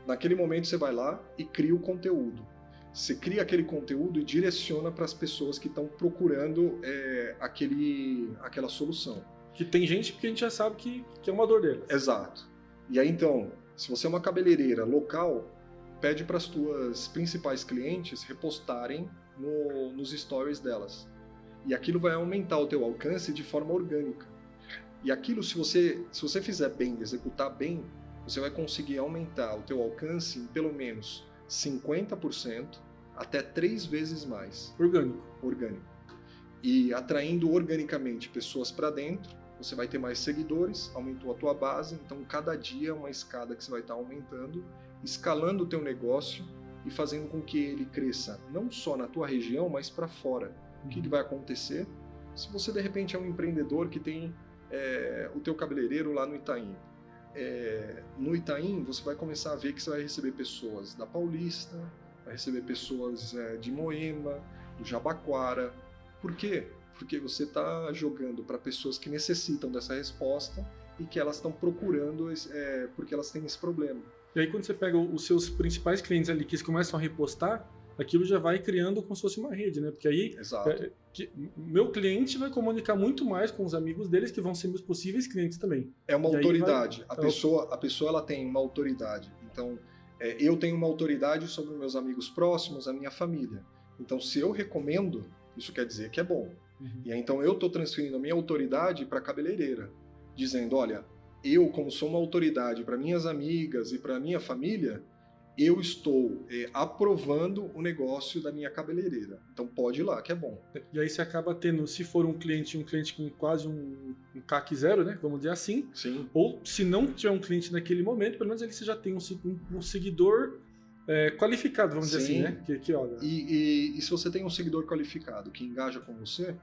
Naquele momento você vai lá e cria o conteúdo. Você cria aquele conteúdo e direciona para as pessoas que estão procurando aquela solução. Que tem gente que a gente já sabe que é uma dor delas. Exato. E aí então, se você é uma cabeleireira local, pede para as tuas principais clientes repostarem nos stories delas. E aquilo vai aumentar o teu alcance de forma orgânica. E aquilo, se você fizer bem, executar bem, você vai conseguir aumentar o teu alcance em pelo menos 50%, até 3 vezes mais. Orgânico. E atraindo organicamente pessoas para dentro, você vai ter mais seguidores, aumentou a tua base, então cada dia é uma escada que você vai estar aumentando, escalando o teu negócio e fazendo com que ele cresça não só na tua região, mas para fora. O que vai acontecer? Se você de repente é um empreendedor que tem o teu cabeleireiro lá no Itaim, no Itaim você vai começar a ver que você vai receber pessoas da Paulista, vai receber pessoas de Moema, do Jabaquara. Por quê? Porque você está jogando para pessoas que necessitam dessa resposta e que elas estão procurando porque elas têm esse problema. E aí quando você pega os seus principais clientes ali que eles começam a repostar, aquilo já vai criando como se fosse uma rede, né? Porque aí meu cliente vai comunicar muito mais com os amigos deles que vão ser meus possíveis clientes também. É uma autoridade. A pessoa ela tem uma autoridade. Então, eu tenho uma autoridade sobre meus amigos próximos, a minha família. Então, se eu recomendo, isso quer dizer que é bom. E aí, então eu estou transferindo a minha autoridade para a cabeleireira, dizendo, olha, eu como sou uma autoridade para minhas amigas e para minha família, eu estou aprovando o negócio da minha cabeleireira. Então pode ir lá, que é bom. E aí você acaba tendo, se for um cliente com quase um CAC zero, né? Vamos dizer assim. Sim. Ou se não tiver um cliente naquele momento, pelo menos você já tem um seguidor qualificado, vamos dizer assim, né? Que olha... E se você tem um seguidor qualificado que engaja com você,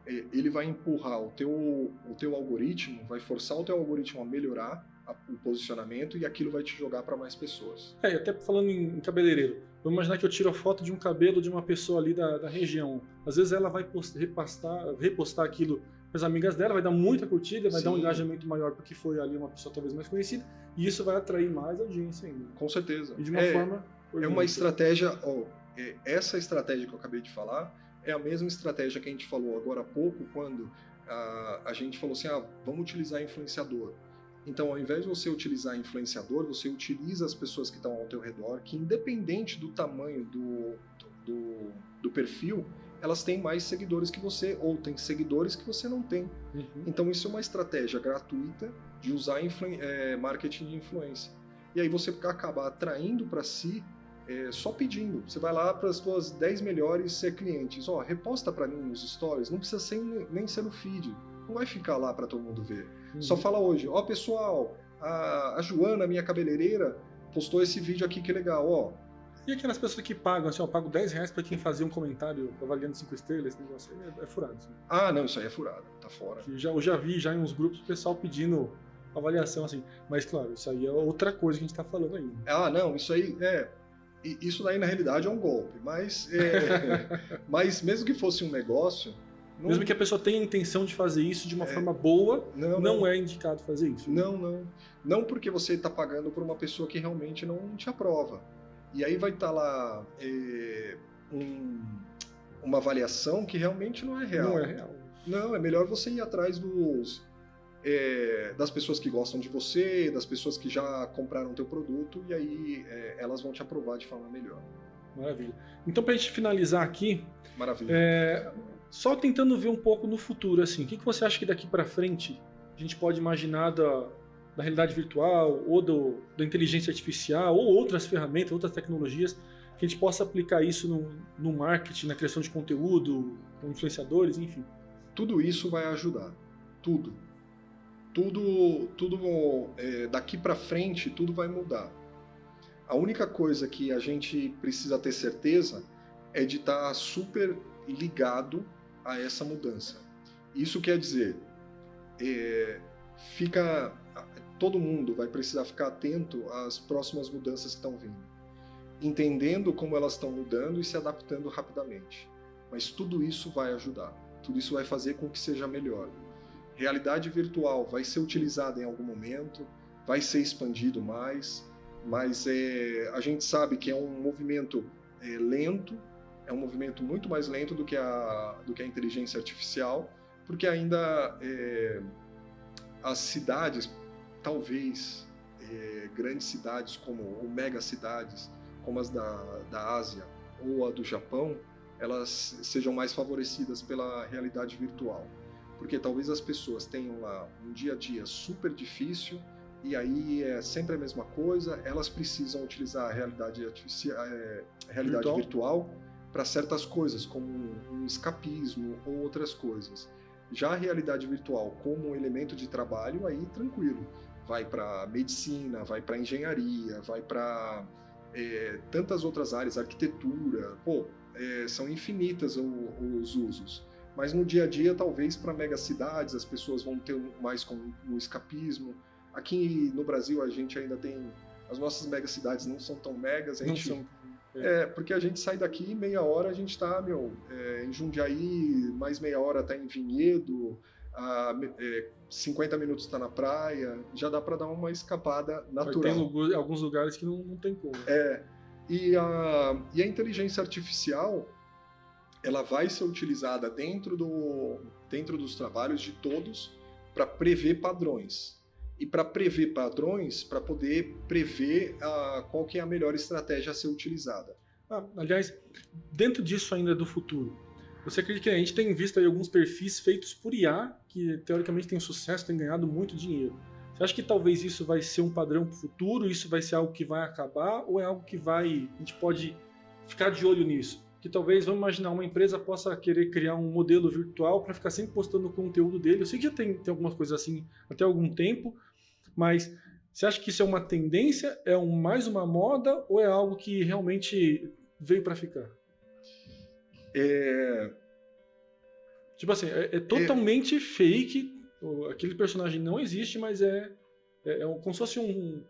ele vai empurrar o teu algoritmo, vai forçar o teu algoritmo a melhorar o posicionamento e aquilo vai te jogar para mais pessoas. Até falando em cabeleireiro, vamos imaginar que eu tiro a foto de um cabelo de uma pessoa ali da região. Às vezes ela vai repostar aquilo para as amigas dela, vai dar muita curtida, vai dar um engajamento maior porque foi ali uma pessoa talvez mais conhecida, e isso vai atrair mais audiência ainda. Com certeza. E de uma forma orgânica. É uma estratégia, essa estratégia que eu acabei de falar é a mesma estratégia que a gente falou agora há pouco, quando a gente falou assim, vamos utilizar influenciador. Então, ao invés de você utilizar influenciador, você utiliza as pessoas que estão ao teu redor, que independente do tamanho do perfil, elas têm mais seguidores que você, ou têm seguidores que você não tem. Então, isso é uma estratégia gratuita de usar marketing de influência. E aí você acaba atraindo para si, só pedindo. Você vai lá para as suas 10 melhores clientes, reposta para mim nos stories, não precisa nem ser no feed. Não vai ficar lá para todo mundo ver. Só fala hoje, pessoal, a Joana, minha cabeleireira, postou esse vídeo aqui, que legal, E aquelas pessoas que pagam, assim, eu pago R$10 para quem fazia um comentário avaliando 5 estrelas, esse negócio aí é furado. Assim. Não, isso aí é furado, tá fora. Eu já vi em uns grupos o pessoal pedindo avaliação, assim, mas claro, isso aí é outra coisa que a gente tá falando aí. Não, isso aí isso daí na realidade é um golpe, mas mesmo que fosse um negócio, Mesmo que a pessoa tenha a intenção de fazer isso de uma forma boa, não é indicado fazer isso. Não porque você está pagando por uma pessoa que realmente não te aprova. E aí vai estar lá uma avaliação que realmente não é real. Não é real. Não, é melhor você ir atrás das pessoas que gostam de você, das pessoas que já compraram o teu produto, e aí elas vão te aprovar de forma melhor. Maravilha. Então, para a gente finalizar aqui, maravilha. Só tentando ver um pouco no futuro, assim, o que você acha que daqui para frente a gente pode imaginar da realidade virtual, ou da inteligência artificial, ou outras ferramentas, outras tecnologias, que a gente possa aplicar isso no marketing, na criação de conteúdo, com influenciadores, enfim? Tudo isso vai ajudar. Tudo daqui para frente, tudo vai mudar. A única coisa que a gente precisa ter certeza é de estar super ligado a essa mudança. Isso quer dizer, todo mundo vai precisar ficar atento às próximas mudanças que estão vindo, entendendo como elas estão mudando e se adaptando rapidamente. Mas tudo isso vai ajudar, tudo isso vai fazer com que seja melhor. Realidade virtual vai ser utilizada em algum momento, vai ser expandido mais, mas a gente sabe que é um movimento lento, é um movimento muito mais lento do que a inteligência artificial, porque ainda as cidades, talvez grandes cidades ou megacidades, como as da Ásia ou a do Japão, elas sejam mais favorecidas pela realidade virtual. Porque talvez as pessoas tenham lá um dia a dia super difícil, e aí é sempre a mesma coisa, elas precisam utilizar a realidade virtual para certas coisas, como um escapismo ou outras coisas. Já a realidade virtual como um elemento de trabalho, aí tranquilo. Vai para medicina, vai para engenharia, vai para tantas outras áreas, arquitetura, são infinitas os usos. Mas no dia a dia, talvez para megacidades, as pessoas vão ter mais como um escapismo. Aqui no Brasil, a gente ainda tem... As nossas megacidades não são tão megas. Porque a gente sai daqui, meia hora a gente está em Jundiaí, mais meia hora está em Vinhedo, 50 minutos está na praia, já dá para dar uma escapada natural. Tem alguns lugares que não tem como. E a inteligência artificial, ela vai ser utilizada dentro dos trabalhos de todos para prever padrões. E para prever padrões, para poder prever qual que é a melhor estratégia a ser utilizada. Aliás, dentro disso ainda do futuro, você acredita que a gente tem visto aí alguns perfis feitos por IA que teoricamente têm sucesso, têm ganhado muito dinheiro. Você acha que talvez isso vai ser um padrão para o futuro? Isso vai ser algo que vai acabar? Ou é algo que a gente pode ficar de olho nisso? Que talvez, vamos imaginar, uma empresa possa querer criar um modelo virtual para ficar sempre postando o conteúdo dele. Eu sei que já tem algumas coisas assim até algum tempo, mas você acha que isso é uma tendência, mais uma moda, ou é algo que realmente veio para ficar? Tipo assim, é totalmente fake, aquele personagem não existe, mas como se fosse um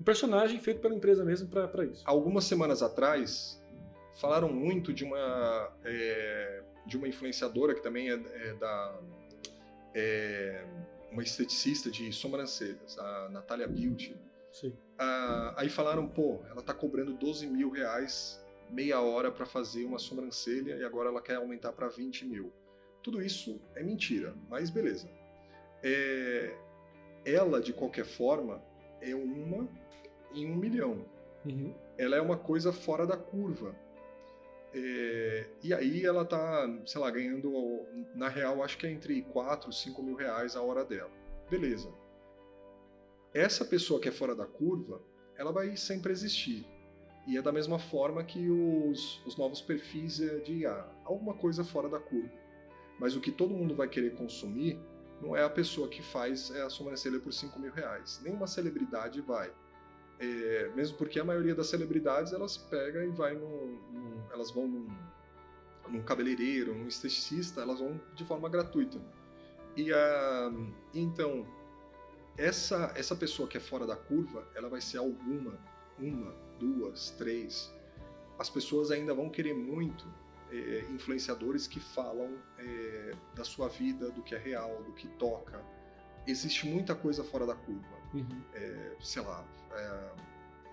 personagem feito pela empresa mesmo para isso. Algumas semanas atrás, falaram muito de uma influenciadora que também uma esteticista de sobrancelhas, a Natalia Beauty. Sim. Aí falaram, ela tá cobrando 12 mil reais meia hora para fazer uma sobrancelha e agora ela quer aumentar para 20 mil. Tudo isso é mentira, mas beleza. Ela, de qualquer forma, é uma em 1 milhão. Uhum. Ela é uma coisa fora da curva. E aí ela tá, sei lá, ganhando, na real, acho que é entre 4 e 5 mil reais a hora dela. Beleza. Essa pessoa que é fora da curva, ela vai sempre existir. E é da mesma forma que os novos perfis de IA. Alguma coisa fora da curva. Mas o que todo mundo vai querer consumir não é a pessoa que faz a sobrancelha por 5 mil reais. Nenhuma celebridade vai. Mesmo porque a maioria das celebridades, elas pegam e elas vão num cabeleireiro, num esteticista, elas vão de forma gratuita. Então, essa pessoa que é fora da curva, ela vai ser uma, 2, 3. As pessoas ainda vão querer muito influenciadores que falam da sua vida, do que é real, do que toca. Existe muita coisa fora da curva. Sei lá,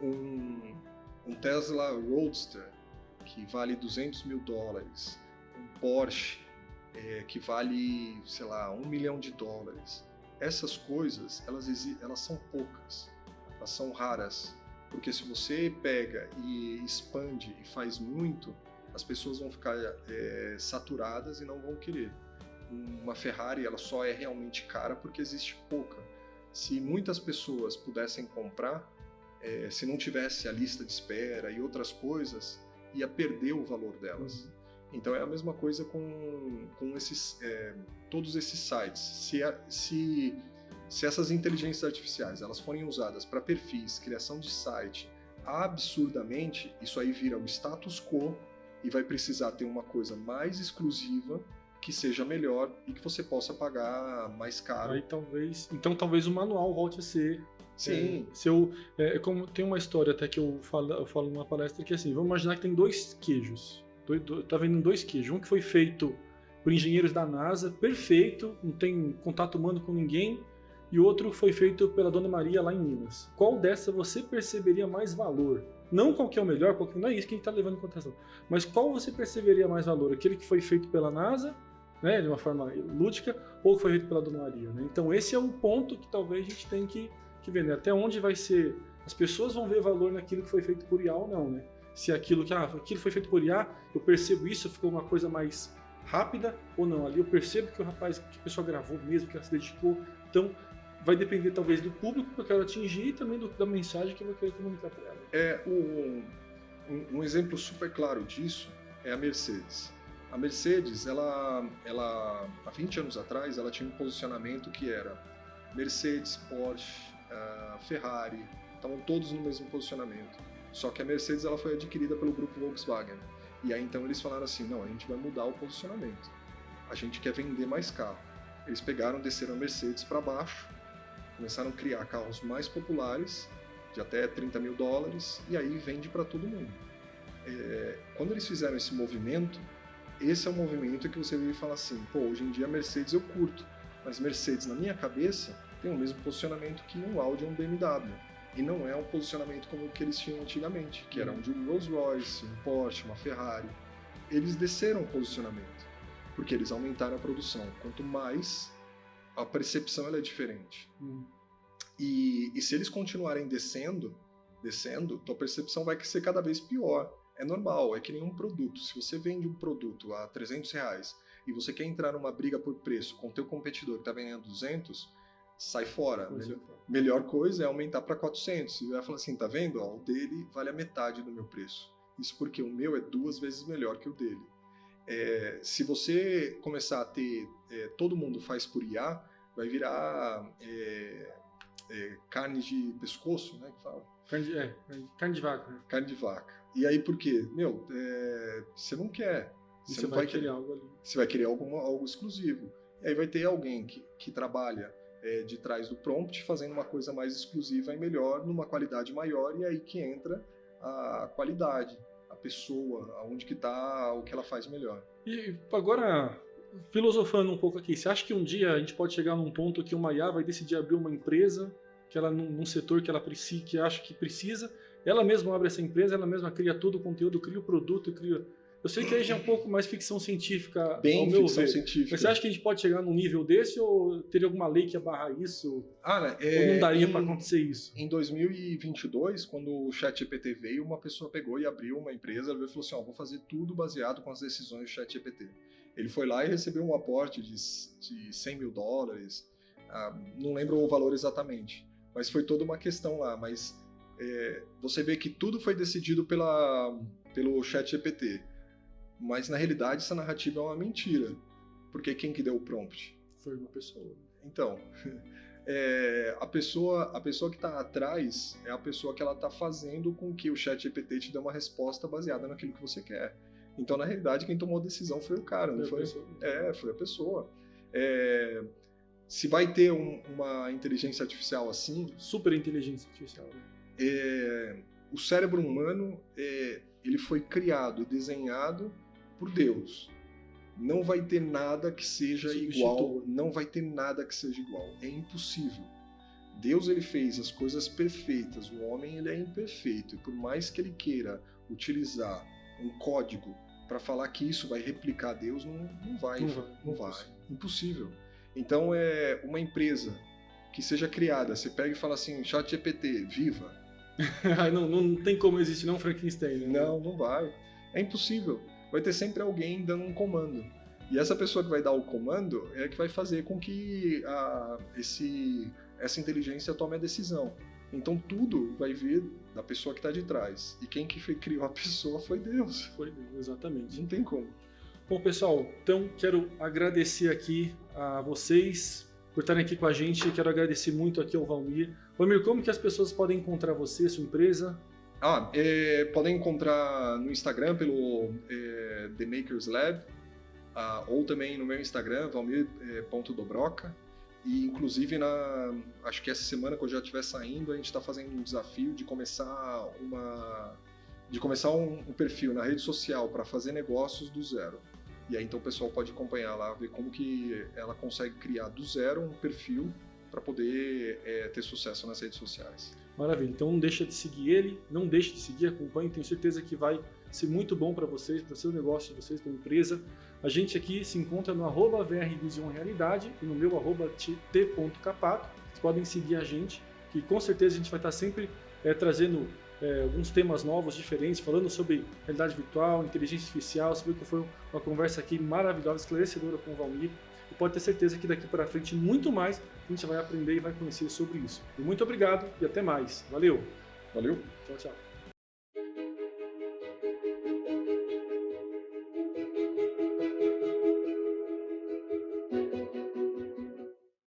um Tesla Roadster que vale $200 mil, um Porsche que vale, sei lá, $1 milhão. Essas coisas, elas são poucas, elas são raras, porque se você pega e expande e faz muito, as pessoas vão ficar saturadas e não vão querer. Uma Ferrari, ela só é realmente cara porque existe pouca. Se muitas pessoas pudessem comprar, se não tivesse a lista de espera e outras coisas, ia perder o valor delas. Então é a mesma coisa com todos esses sites. Se essas inteligências artificiais elas forem usadas para perfis, criação de site, absurdamente, isso aí vira o status quo e vai precisar ter uma coisa mais exclusiva, que seja melhor e que você possa pagar mais caro. Aí talvez o manual volte a ser. Sim. Como tem uma história até que eu falo numa palestra que é assim, vamos imaginar que tem 2 queijos. Tá vendendo 2 queijos. Um que foi feito por engenheiros da NASA, perfeito, não tem contato humano com ninguém, e outro foi feito pela Dona Maria lá em Minas. Qual dessa você perceberia mais valor? Não qual que é o melhor, não é isso que a gente está levando em consideração, mas qual você perceberia mais valor? Aquele que foi feito pela NASA, né, de uma forma lúdica, ou que foi feito pela Dona Maria, né? Então esse é um ponto que talvez a gente tenha que ver, né? Até onde vai ser, as pessoas vão ver valor naquilo que foi feito por IA ou não, né? Se aquilo foi feito por IA, eu percebo isso, ficou uma coisa mais rápida ou não. Ali eu percebo que que a pessoa gravou mesmo, que ela se dedicou. Então vai depender talvez do público que eu quero atingir e também da mensagem que eu vou querer comunicar para ela. Um exemplo super claro disso é a Mercedes. A Mercedes, ela há 20 anos atrás, ela tinha um posicionamento que era Mercedes, Porsche, Ferrari, estavam todos no mesmo posicionamento. Só que a Mercedes ela foi adquirida pelo grupo Volkswagen. E aí então eles falaram assim, não, a gente vai mudar o posicionamento. A gente quer vender mais carro. Eles desceram a Mercedes para baixo, começaram a criar carros mais populares, de até $30 mil, e aí vende para todo mundo. Quando eles fizeram esse movimento, esse é um movimento que você vê e fala assim, pô, hoje em dia a Mercedes eu curto, mas Mercedes na minha cabeça tem o mesmo posicionamento que um Audi ou um BMW. E não é um posicionamento como o que eles tinham antigamente, que era um de um Rolls Royce, um Porsche, uma Ferrari. Eles desceram o posicionamento, porque eles aumentaram a produção. Quanto mais, a percepção ela é diferente. E se eles continuarem descendo, tua percepção vai ser cada vez pior. É normal, é que nem um produto. Se você vende um produto a R$300 e você quer entrar numa briga por preço com o teu competidor que está vendendo 200, sai fora. Melhor coisa é aumentar para 400. E vai falar assim, tá vendo? O dele vale a metade do meu preço. Isso porque o meu é 2 vezes melhor que o dele. Se você começar a ter todo mundo faz por IA, vai virar carne de pescoço, né? Que fala? Carne de vaca. Né? Carne de vaca. E aí por quê? Você não quer. Você não vai querer algo ali. Você vai querer algo exclusivo. E aí vai ter alguém que trabalha de trás do prompt, fazendo uma coisa mais exclusiva e melhor, numa qualidade maior, e aí que entra a qualidade, a pessoa, aonde que está, o que ela faz melhor. E agora, filosofando um pouco aqui, você acha que um dia a gente pode chegar num ponto que uma IA vai decidir abrir uma empresa, que ela num setor que ela precisa, que acha que precisa, ela mesma abre essa empresa, ela mesma cria todo o conteúdo, cria o produto, Eu sei que aí já é um pouco mais ficção científica, bem ao meu ficção ver. científica. Mas você acha que a gente pode chegar num nível desse ou teria alguma lei que ia barrar isso? Ou não daria para acontecer isso? Em 2022, quando o ChatGPT veio, uma pessoa pegou e abriu uma empresa, ele falou assim, vou fazer tudo baseado com as decisões do ChatGPT. Ele foi lá e recebeu um aporte de $100 mil, não lembro o valor exatamente, mas foi toda uma questão lá. Mas você vê que tudo foi decidido pelo ChatGPT. Mas na realidade essa narrativa é uma mentira, porque quem que deu o prompt? Foi uma pessoa. Então, a pessoa que está atrás é a pessoa que ela está fazendo com que o ChatGPT te dê uma resposta baseada naquilo que você quer. Então, na realidade, quem tomou a decisão foi o cara, não foi? Foi a pessoa. Se vai ter uma inteligência artificial assim... Super inteligência artificial. O cérebro humano, ele foi criado, desenhado por Deus, não vai ter nada que seja igual, não vai ter nada que seja igual. É impossível. Deus, ele fez as coisas perfeitas, o homem, ele é imperfeito, e por mais que ele queira utilizar um código para falar que isso vai replicar Deus, não vai. Impossível. Então, é uma empresa que seja criada, você pega e fala assim, ChatGPT, viva. não tem como existir não Frankenstein, né? Não vai. É impossível. Vai ter sempre alguém dando um comando. E essa pessoa que vai dar o comando é a que vai fazer com que essa inteligência tome a decisão. Então tudo vai vir da pessoa que está de trás. E quem que criou a pessoa foi Deus. Foi Deus, exatamente. Não tem como. Bom, pessoal, então quero agradecer aqui a vocês por estarem aqui com a gente. Quero agradecer muito aqui ao Valmir. Valmir, como que as pessoas podem encontrar você, sua empresa? Podem encontrar no Instagram pelo The Makers Lab, ou também no meu Instagram, valmir.dobroca. E inclusive, acho que essa semana que eu já estiver saindo, a gente está fazendo um desafio de começar um perfil na rede social para fazer negócios do zero. E aí então o pessoal pode acompanhar lá, ver como que ela consegue criar do zero um perfil para poder ter sucesso nas redes sociais. Maravilha, então não deixa de seguir ele, não deixe de seguir, acompanhe, tenho certeza que vai ser muito bom para vocês, para o seu negócio de vocês, para a empresa. A gente aqui se encontra no @vrvisionrealidade e no meu @t.capato. Vocês podem seguir a gente, que com certeza a gente vai estar sempre trazendo alguns temas novos, diferentes, falando sobre realidade virtual, inteligência artificial. Você viu que foi uma conversa aqui maravilhosa, esclarecedora com o Valmir. E pode ter certeza que daqui para frente muito mais a gente vai aprender e vai conhecer sobre isso. E muito obrigado e até mais. Valeu! Valeu! Tchau, tchau.